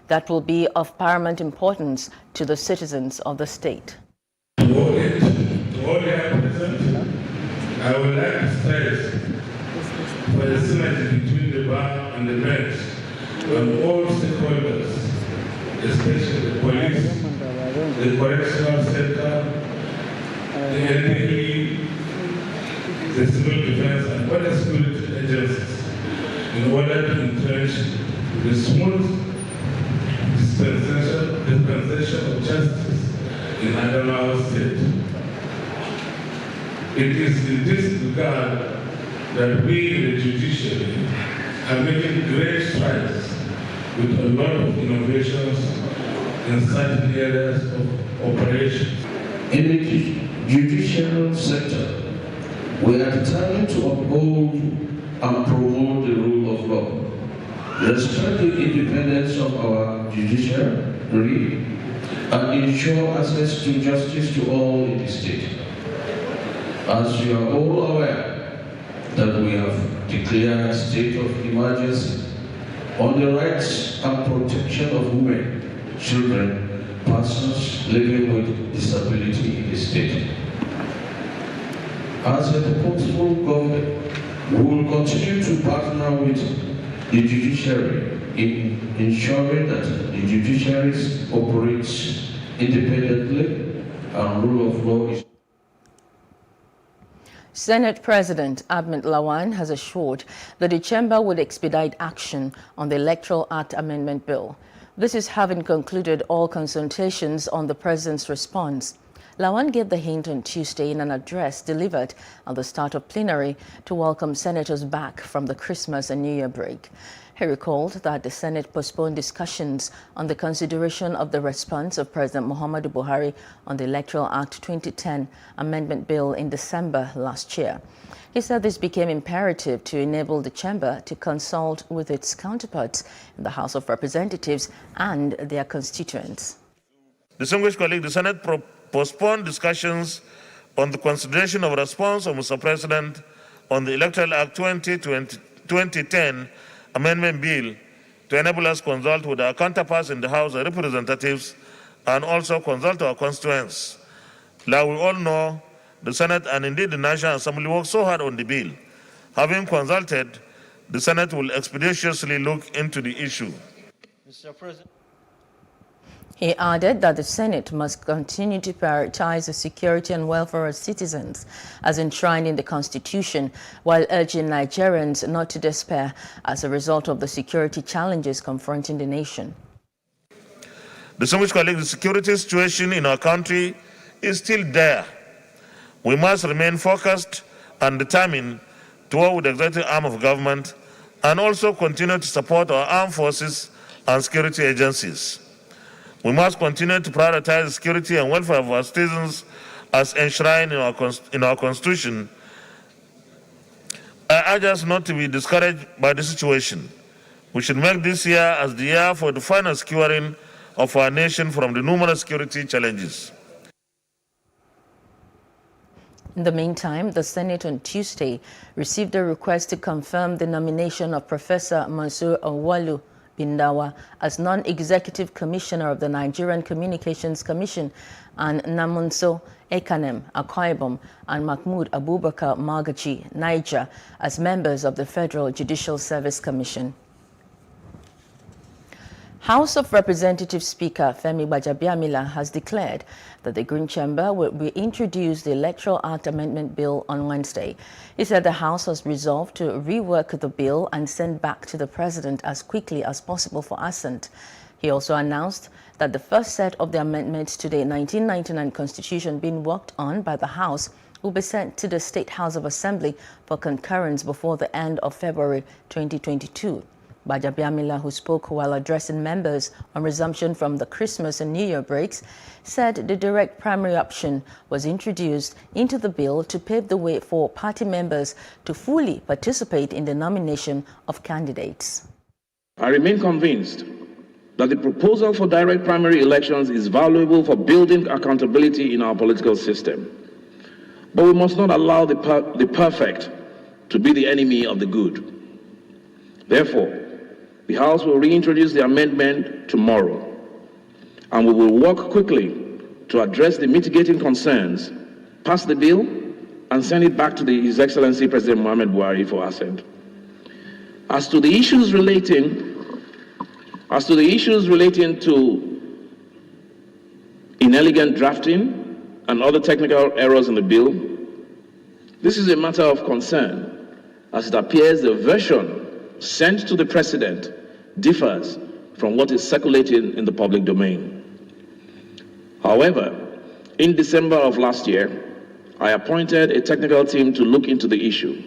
that will be of paramount importance to the citizens of the state. To all the present, I would like to stress for the synergy between the bar and the bench and all stakeholders, especially the police, the correctional center, the NDE, the civil defense, and other security agencies in order to entrench the smooth dispensation of justice in Adamawa State. It is in this regard that we in the judiciary are making great strides with a lot of innovations in certain areas of operations. In the judicial sector, we are determined to uphold and promote the rule of law, respect the independence of our judiciary, and ensure access to justice to all in the state. As you are all aware, that we have declared a state of emergency on the rights and protection of women, children, persons living with disability in the state. As a purposeful government, we will continue to partner with the judiciary in ensuring that the judiciary operates independently and rule of law is. Senate President Ahmed Lawan has assured that the chamber would expedite action on the Electoral Act Amendment Bill. This is having concluded all consultations on the president's response. Lawan gave the hint on Tuesday in an address delivered at the start of plenary to welcome senators back from the Christmas and New Year break. He recalled that the Senate postponed discussions on the consideration of the response of President Muhammadu Buhari on the Electoral Act 2010 Amendment Bill in December last year. He said this became imperative to enable the chamber to consult with its counterparts in the House of Representatives and their constituents. Distinguished colleagues, the Senate postponed discussions on the consideration of response of Mr. President on the Electoral Act 2010 Amendment Bill to enable us to consult with our counterparts in the House of Representatives and also consult our constituents. Like we all know, the Senate and indeed the National Assembly worked so hard on the bill Having consulted, the Senate will expeditiously look into the issue. Mr. President. He added that the Senate must continue to prioritize the security and welfare of citizens as enshrined in the Constitution, while urging Nigerians not to despair as a result of the security challenges confronting the nation. Distinguished colleagues, the security situation in our country is still there. We must remain focused and determined to work with the executive arm of government and also continue to support our armed forces and security agencies. We must continue to prioritize the security and welfare of our citizens as enshrined in our Constitution. I urge us not to be discouraged by the situation. We should make this year as the year for the final securing of our nation from the numerous security challenges. In the meantime, the Senate on Tuesday received a request to confirm the nomination of Professor Mansur Awalu Bindawa as non-executive commissioner of the Nigerian Communications Commission and Namunso Ekanem Akwa Ibom and Mahmoud Abubakar Magaji Niger as members of the Federal Judicial Service Commission. House of Representatives Speaker Femi Gbajabiamila has declared that the Green Chamber will reintroduce the Electoral Act Amendment Bill on Wednesday. He said the House has resolved to rework the bill and send back to the President as quickly as possible for assent. He also announced that the first set of the amendments to the 1999 Constitution being worked on by the House will be sent to the State House of Assembly for concurrence before the end of February 2022. Gbajabiamila, who spoke while addressing members on resumption from the Christmas and New Year breaks, said the direct primary option was introduced into the bill to pave the way for party members to fully participate in the nomination of candidates. I remain convinced that the proposal for direct primary elections is valuable for building accountability in our political system. But we must not allow the perfect to be the enemy of the good. Therefore, the House will reintroduce the amendment tomorrow, and we will work quickly to address the mitigating concerns, pass the bill, and send it back to His Excellency President Muhammad Buhari for assent. As to the issues relating to inelegant drafting and other technical errors in the bill, this is a matter of concern, as it appears the version sent to the President differs from what is circulating in the public domain. However, in December of last year, I appointed a technical team to look into the issue.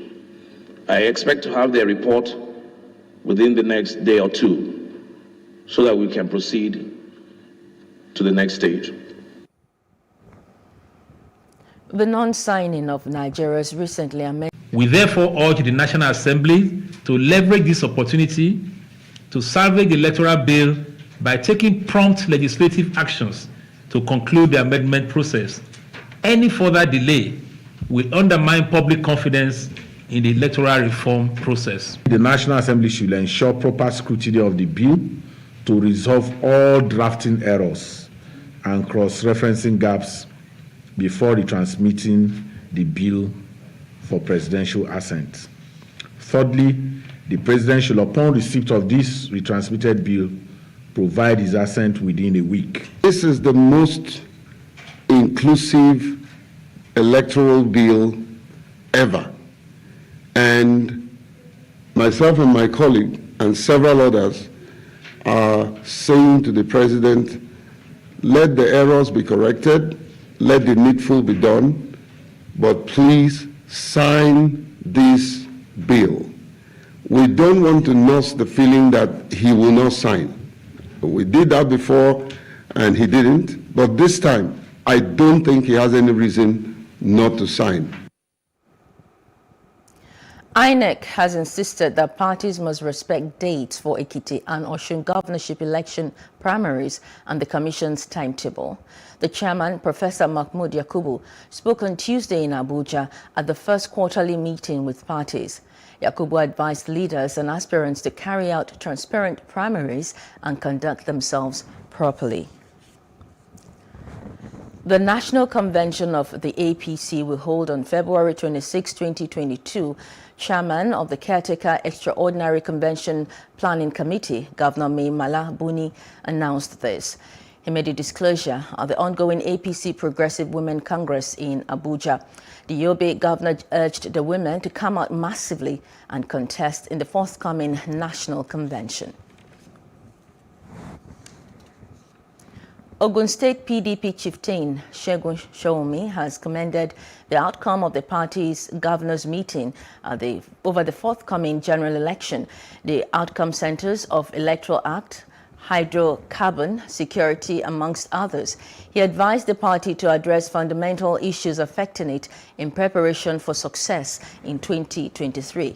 I expect to have their report within the next day or two so that we can proceed to the next stage. The non-signing of Nigeria's recently amended. We therefore urge the National Assembly to leverage this opportunity to salvage the electoral bill by taking prompt legislative actions to conclude the amendment process. Any further delay will undermine public confidence in the electoral reform process. The National Assembly should ensure proper scrutiny of the bill to resolve all drafting errors and cross-referencing gaps before retransmitting the bill for presidential assent. Thirdly, the President should, upon receipt of this retransmitted bill, provide his assent within a week. This is the most inclusive electoral bill ever. And myself and my colleague and several others are saying to the President, let the errors be corrected, let the needful be done, but please sign this bill. We don't want to nurse the feeling that he will not sign. We did that before and he didn't, but this time I don't think he has any reason not to sign. INEC has insisted that parties must respect dates for Ekiti and Osun governorship election primaries and the Commission's timetable. The chairman, Professor Mahmoud Yakubu, spoke on Tuesday in Abuja at the first quarterly meeting with parties. Yakubu advised leaders and aspirants to carry out transparent primaries and conduct themselves properly. The National Convention of the APC will hold on February 26, 2022. Chairman of the Caretaker Extraordinary Convention Planning Committee, Governor Mai Mala Buni, announced this. He made a disclosure at the ongoing APC Progressive Women Congress in Abuja. The Yobe governor urged the women to come out massively and contest in the forthcoming national convention. Ogun State PDP chieftain Segun Shoumi has commended the outcome of the party's governors' meeting over the forthcoming general election. The outcome centers of Electoral Act, hydrocarbon security, amongst others. He advised the party to address fundamental issues affecting it in preparation for success in 2023.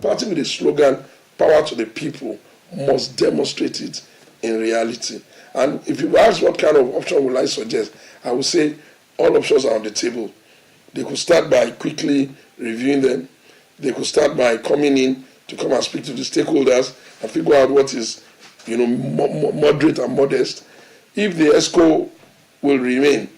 Party with the slogan, "Power to the people," must demonstrate it in reality. And if you ask what kind of option will I suggest, I would say all options are on the table. They could start by quickly reviewing them. They could start by coming in to come and speak to the stakeholders and figure out what is, moderate and modest. If the ESCO will remain,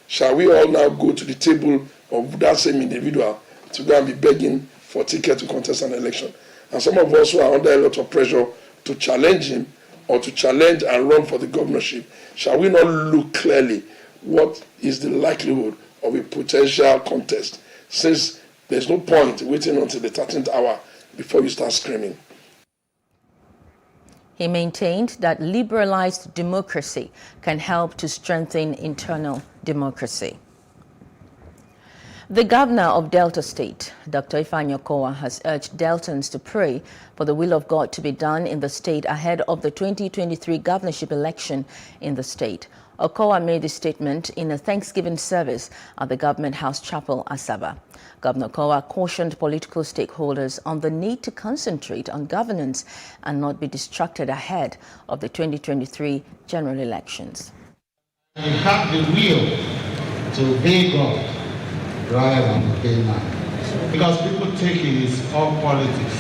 shall we all now go to the table of that same individual to go and be begging for a ticket to contest an election? And some of us who are under a lot of pressure to challenge him or to challenge and run for the governorship, shall we not look clearly what is the likelihood of a potential contest, since there's no point waiting until the 13th hour before you start screaming. He maintained that liberalized democracy can help to strengthen internal democracy. The governor of Delta State, Dr. Ifeanyi Okowa, has urged Deltans to pray for the will of God to be done in the state ahead of the 2023 governorship election in the state. Okowa made this statement in a Thanksgiving service at the Government House Chapel, Asaba. Governor Okowa cautioned political stakeholders on the need to concentrate on governance and not be distracted ahead of the 2023 general elections. We have the will to obey God rather than obey man. Because people take it as all politics.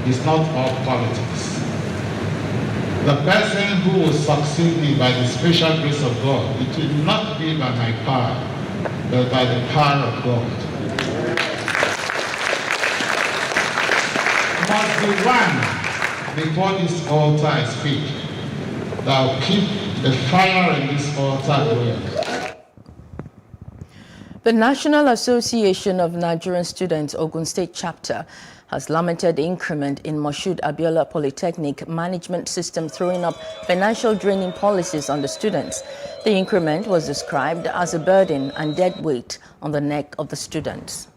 It's not all politics. The person who will succeed me by the special grace of God, it will not be by my power, but by the power of God. Must be one before this altar I speak, that will keep the fire in this altar going. The National Association of Nigerian Students Ogun State Chapter has lamented the increment in Moshood Abiola Polytechnic management system throwing up financial draining policies on the students. The increment was described as a burden and dead weight on the neck of the students.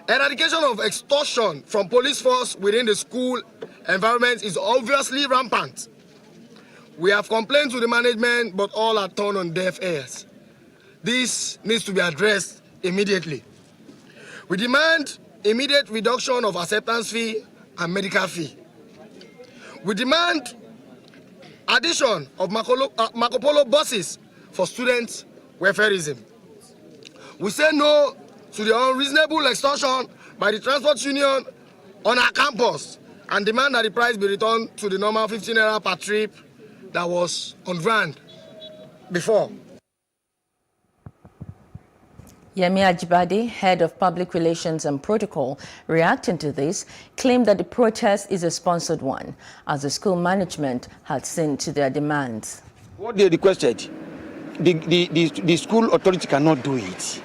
Eradication of extortion from police force within the school environment is obviously rampant. We have complained to the management, but all are turned on deaf ears. This needs to be addressed immediately. We demand immediate reduction of acceptance fee and medical fee. We demand addition of Marco Polo buses for student welfareism. We say no to the unreasonable extortion by the transport union on our campus and demand that the price be returned to the normal 15 naira per trip that was on ground before. Yemi Ajibade, head of public relations and protocol, reacting to this, claimed that the protest is a sponsored one, as the school management had seen to their demands. What they requested, the school authority cannot do it.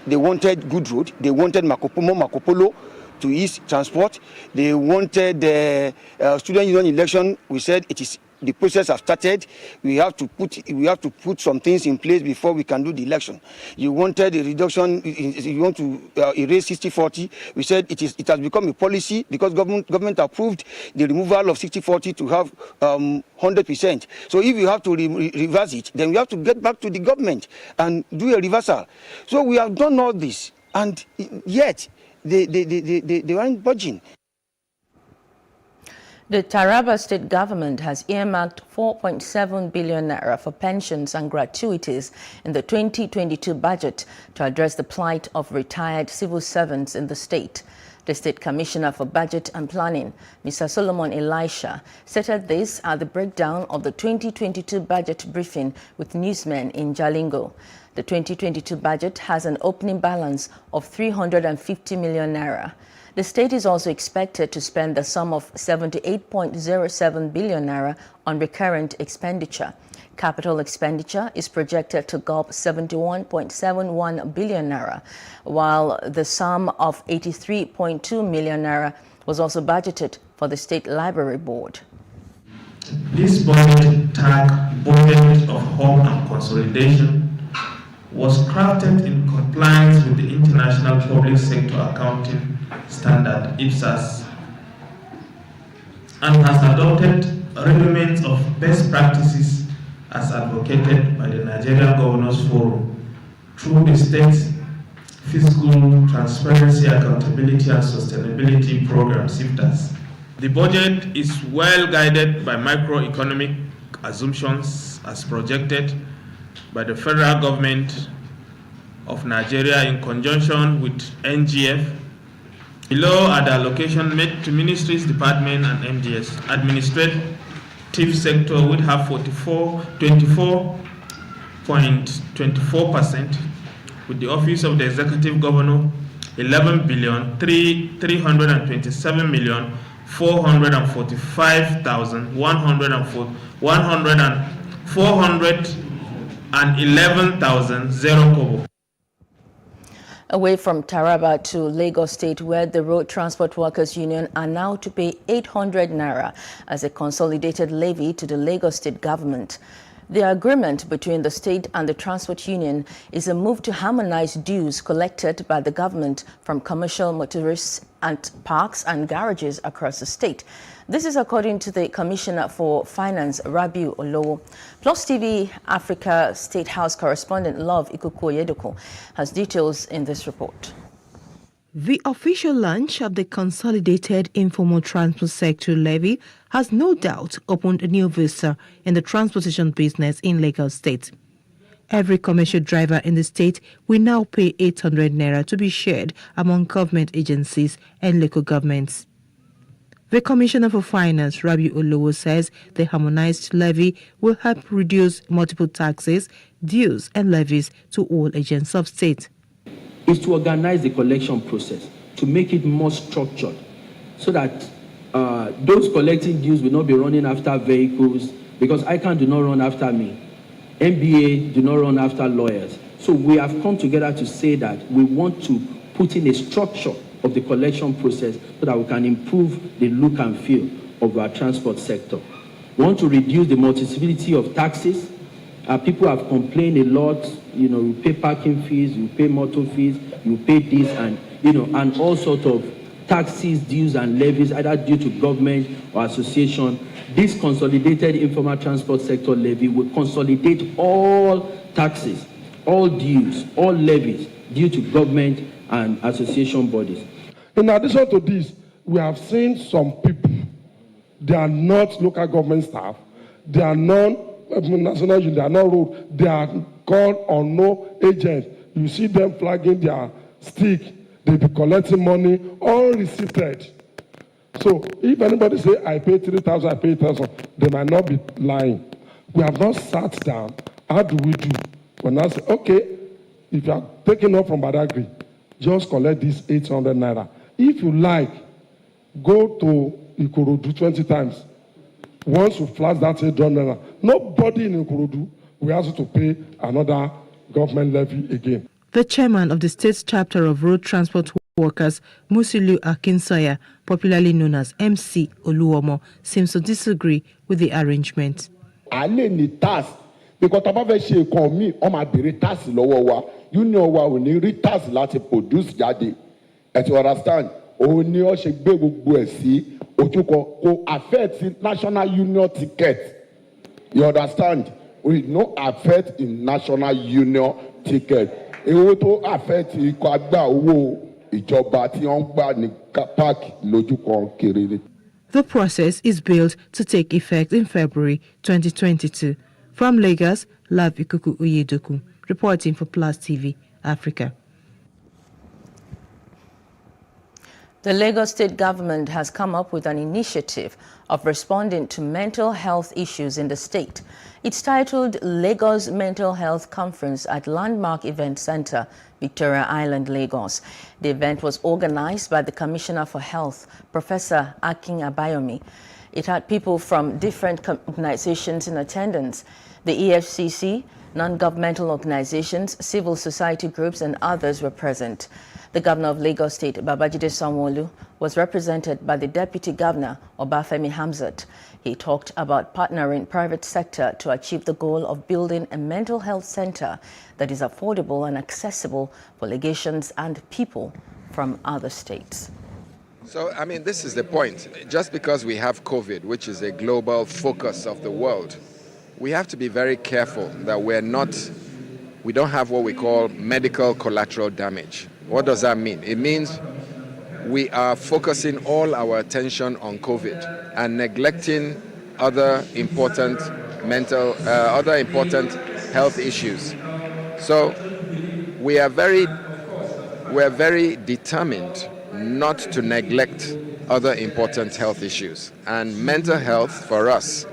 They wanted good road, they wanted Marco Polo to ease transport, they wanted the student union election. We said it is the process has started. We have to put some things in place before we can do the election. You wanted a reduction. You want to erase 60-40. We said it has become a policy because government approved the removal of 60-40 to have 100%. So if you have to reverse it, then we have to get back to the government and do a reversal. So we have done all this, and yet they aren't budging. The Taraba state government has earmarked 4.7 billion naira for pensions and gratuities in the 2022 budget to address the plight of retired civil servants in the state. The State Commissioner for Budget and Planning, Mr. Solomon Elisha, stated this at the breakdown of the 2022 budget briefing with newsmen in Jalingo. The 2022 budget has an opening balance of 350 million naira. The state is also expected to spend the sum of 78.07 billion naira on recurrent expenditure. Capital expenditure is projected to gulp 71.71 billion naira, while the sum of 83.2 million naira was also budgeted for the State Library Board. This budget tag Budget of Home and Consolidation was crafted in compliance with the International Public Sector Accounting Standard (IPSAS) and has adopted rudiments of best practices as advocated by the Nigerian Governors Forum through the State Fiscal Transparency, Accountability and Sustainability Program (SIFTAS). The budget is well guided by macroeconomic assumptions as projected by the federal government of Nigeria in conjunction with NGF. Below are the allocation made to ministries, department, and MDS. Administrative sector would have 24.24%, with the Office of the Executive Governor 11,327,411,000 kobo. Away from Taraba to Lagos State, where the Road Transport Workers Union are now to pay 800 naira as a consolidated levy to the Lagos State government. The agreement between the state and the transport union is a move to harmonize dues collected by the government from commercial motorists and parks and garages across the state. This is according to the Commissioner for Finance, Rabiu Olowo. PlusTvAfrica State House correspondent Love Ikuku has details in this report. The official launch of the Consolidated Informal Transport Sector Levy has no doubt opened a new vista in the transportation business in Lagos State. Every commercial driver in the state will now pay 800 naira to be shared among government agencies and local governments. The Commissioner for Finance, Rabiu Olowo, says the harmonized levy will help reduce multiple taxes, dues and levies to all agents of state. Is to organize the collection process, to make it more structured, so that those collecting dues will not be running after vehicles, because ICANN do not run after me, MBA do not run after lawyers. So we have come together to say that we want to put in a structure of the collection process so that we can improve the look and feel of our transport sector. We want to reduce the multiplicity of taxes. People have complained a lot, you pay parking fees, you pay motor fees, you pay this and, and all sorts of taxes, dues and levies, either due to government or association. This consolidated informal transport sector levy will consolidate all taxes, all dues, all levies due to government and association bodies. In addition to this, we have seen some people, they are not local government staff, they are non-national union, they are not road, they are called on no agent. You see them flagging their stick, they be collecting money, unreceipted. So if anybody say, I pay 3,000, I pay 1,000, they might not be lying. We have not sat down. How do we do? When I say, okay, if you are taking off from Badagry, just collect this 800 naira. If you like, go to Ikorodu 20 times. Once you flash that 800 naira, nobody in Ikorodu will ask you to pay another government levy again. The chairman of the state's chapter of Road Transport Workers, Musilu Akinsoya, popularly known as MC Oluomo, seems to disagree with the arrangement. I need tax because Tabafe ṣe nǹkan mi, ó máa béèrè tax lọ́wọ́ wa. Union wa ò ní rí tax láti produce jáde. Ẹ ti understand? Òun ni ó ṣe gbé gbogbo ẹ̀ sí ojúkọ kò affect national union ticket. You understand? We no affect in national union ticket. Èwo tó affect ikọ̀ àgbà owó ìjọba tí wọ́n gbà ní park lójúkọ kiri. The process is billed to take effect in February 2022. From Lagos, Love Ikuku Uyedoku, reporting for Plus TV Africa. The Lagos State government has come up with an initiative of responding to mental health issues in the state. It's titled Lagos Mental Health Conference at Landmark Event Center, Victoria Island, Lagos. The event was organized by the Commissioner for Health, Professor Akin Abayomi. It had people from different organizations in attendance. The EFCC, non-governmental organizations, civil society groups, and others were present. The governor of Lagos State, Babajide Sanwo-Olu, was represented by the deputy governor, Obafemi Hamzat. He talked about partnering private sector to achieve the goal of building a mental health center that is affordable and accessible for Lagosians and people from other states. So, I mean, this is the point. Just because we have COVID, which is a global focus of the world, we have to be very careful that we don't have what we call medical collateral damage. What does that mean? It means we are focusing all our attention on COVID and neglecting other important health issues. So we are very determined not to neglect other important health issues. And mental health for us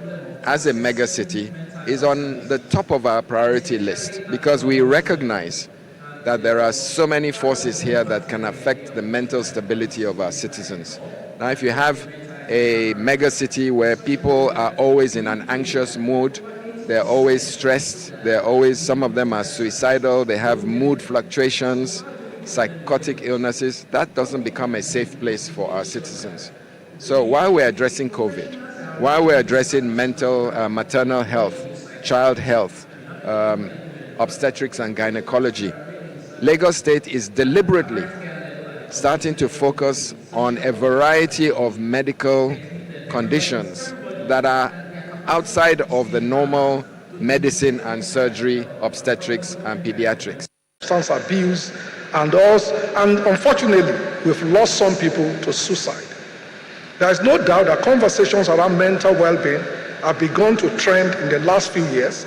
as a mega city is on the top of our priority list because we recognize that there are so many forces here that can affect the mental stability of our citizens. Now, if you have a mega city where people are always in an anxious mood, they're always stressed, some of them are suicidal, they have mood fluctuations, psychotic illnesses, that doesn't become a safe place for our citizens. So while we're addressing COVID, while we're addressing maternal health, child health, obstetrics and gynecology, Lagos State is deliberately starting to focus on a variety of medical conditions that are outside of the normal medicine and surgery, obstetrics and pediatrics. Substance abuse and unfortunately, we've lost some people to suicide. There is no doubt that conversations around mental well-being have begun to trend in the last few years,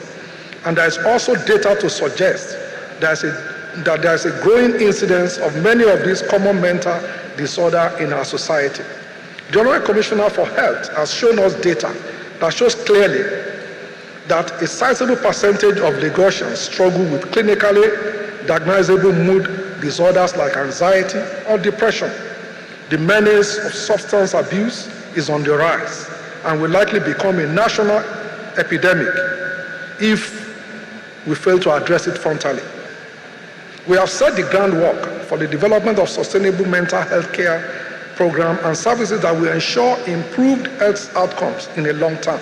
and there is also data to suggest that there is a growing incidence of many of these common mental disorders in our society. The General Commissioner for Health has shown us data that shows clearly that a sizable percentage of Lagosians struggle with clinically diagnosable mood disorders like anxiety or depression. The menace of substance abuse is on the rise and will likely become a national epidemic if we fail to address it frontally. We have set the groundwork for the development of sustainable mental health care program and services that will ensure improved health outcomes in the long term.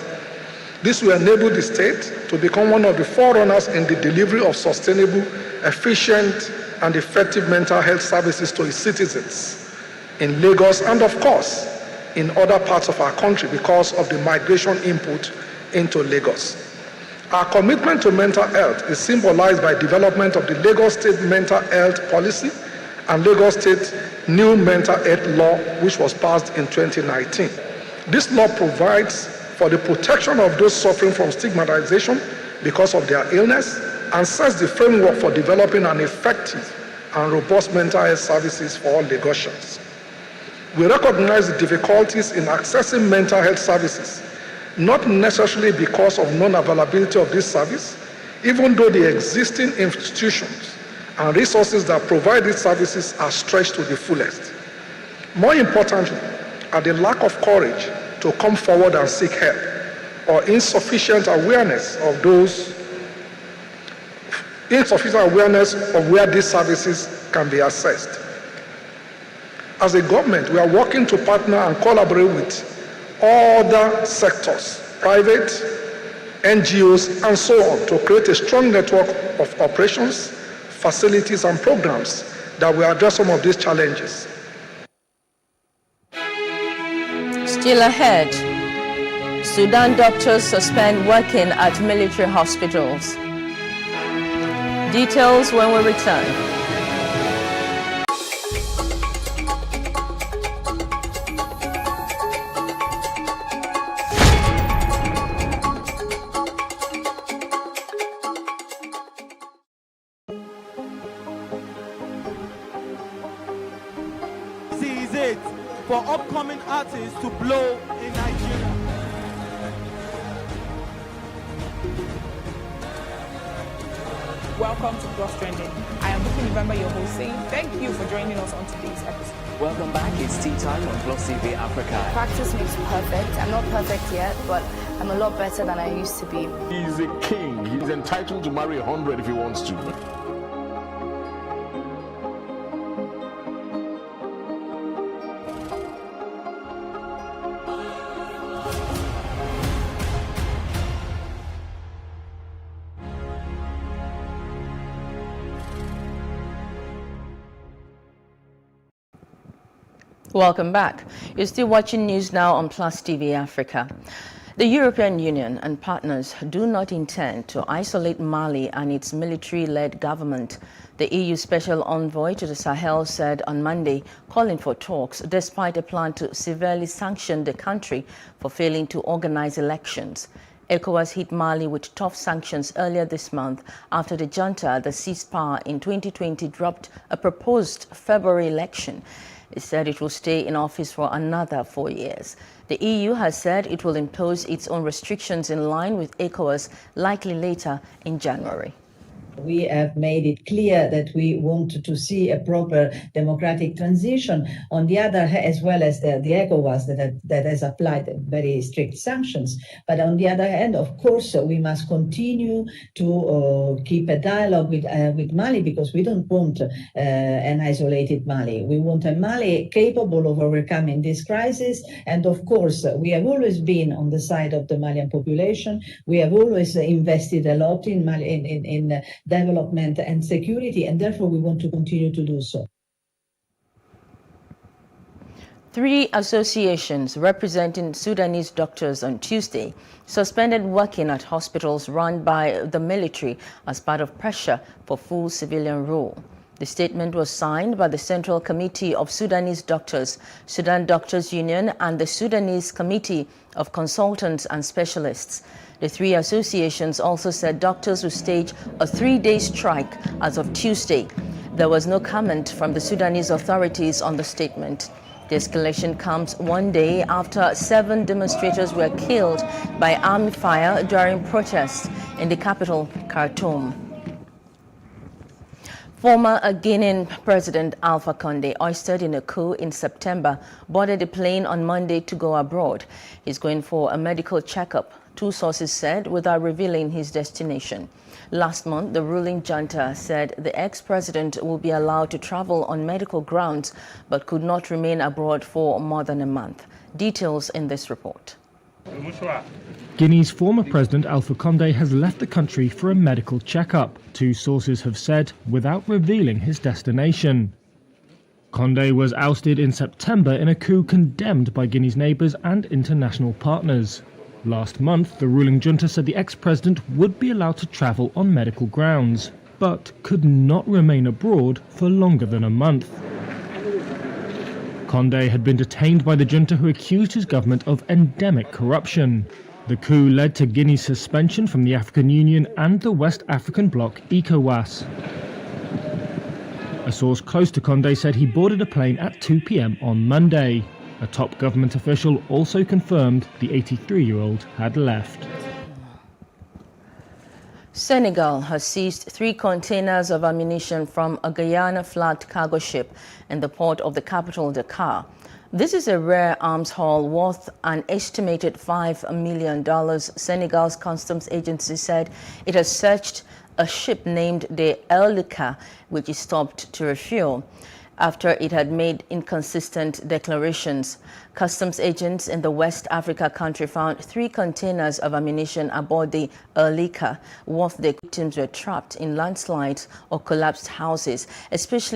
This will enable the state to become one of the forerunners in the delivery of sustainable, efficient, and effective mental health services to its citizens in Lagos and, of course, in other parts of our country because of the migration input into Lagos. Our commitment to mental health is symbolized by development of the Lagos State Mental Health Policy and Lagos State New Mental Health Law, which was passed in 2019. This law provides for the protection of those suffering from stigmatization because of their illness and sets the framework for developing an effective and robust mental health services for all Lagosians. We recognize the difficulties in accessing mental health services, not necessarily because of non-availability of this service, even though the existing institutions and resources that provide these services are stretched to the fullest. More importantly, are the lack of courage to come forward and seek help or insufficient awareness of where these services can be accessed. As a government, we are working to partner and collaborate with other sectors, private, NGOs, and so on, to create a strong network of operations, facilities, and programs that will address some of these challenges. Still ahead, Sudan doctors suspend working at military hospitals. Details when we return. This is it. for upcoming artists to blow in Nigeria. Welcome to Plus Trending. I am Bookie November, your host, saying thank you for joining us on today's episode. Welcome back. It's tea time on Plus TV Africa. Practice makes perfect. I'm not perfect yet, but I'm a lot better than I used to be. He's a king. He's entitled to marry 100 if he wants to. Welcome back. You're still watching News Now on Plus TV Africa. The European Union and partners do not intend to isolate Mali and its military-led government. The EU Special Envoy to the Sahel said on Monday, calling for talks despite a plan to severely sanction the country for failing to organize elections. ECOWAS hit Mali with tough sanctions earlier this month after the junta that seized power in 2020 dropped a proposed February election. It said it will stay in office for another 4 years. The EU has said it will impose its own restrictions in line with ECOWAS, likely later in January. We have made it clear that we want to see a proper democratic transition. On the other hand, as well as the ECOWAS that has applied very strict sanctions. But on the other hand, of course, we must continue to keep a dialogue with Mali, because we don't want an isolated Mali. We want a Mali capable of overcoming this crisis. And of course, we have always been on the side of the Malian population. We have always invested a lot in Mali, in development and security, and therefore we want to continue to do so. 3 associations representing Sudanese doctors on Tuesday suspended working at hospitals run by the military as part of pressure for full civilian rule. The statement was signed by the Central Committee of Sudanese Doctors, Sudan Doctors Union, and the Sudanese Committee of Consultants and Specialists. The 3 associations also said doctors will stage a 3-day strike as of Tuesday. There was no comment from the Sudanese authorities on the statement. The escalation comes 1 day after 7 demonstrators were killed by army fire during protests in the capital, Khartoum. Former Guinean President Alpha Condé, ousted in a coup in September, boarded a plane on Monday to go abroad. He's going for a medical checkup, 2 sources said, without revealing his destination. Last month, the ruling junta said the ex-president will be allowed to travel on medical grounds, but could not remain abroad for more than a month. Details in this report. Guinea's former president Alpha Condé has left the country for a medical checkup, 2 sources have said, without revealing his destination. Condé was ousted in September in a coup condemned by Guinea's neighbours and international partners. Last month, the ruling junta said the ex-president would be allowed to travel on medical grounds, but could not remain abroad for longer than a month. Condé had been detained by the junta, who accused his government of endemic corruption. The coup led to Guinea's suspension from the African Union and the West African bloc ECOWAS. A source close to Condé said he boarded a plane at 2 p.m. on Monday. A top government official also confirmed the 83-year-old had left. Senegal has seized 3 containers of ammunition from a Guyana flagged cargo ship in the port of the capital, Dakar. This is a rare arms haul worth an estimated $5 million. Senegal's customs agency said it has searched a ship named the Elika, which is stopped to refuel after it had made inconsistent declarations. Customs agents in the West Africa country found 3 containers of ammunition aboard the Elika. One of the victims were trapped in landslides or collapsed houses, especially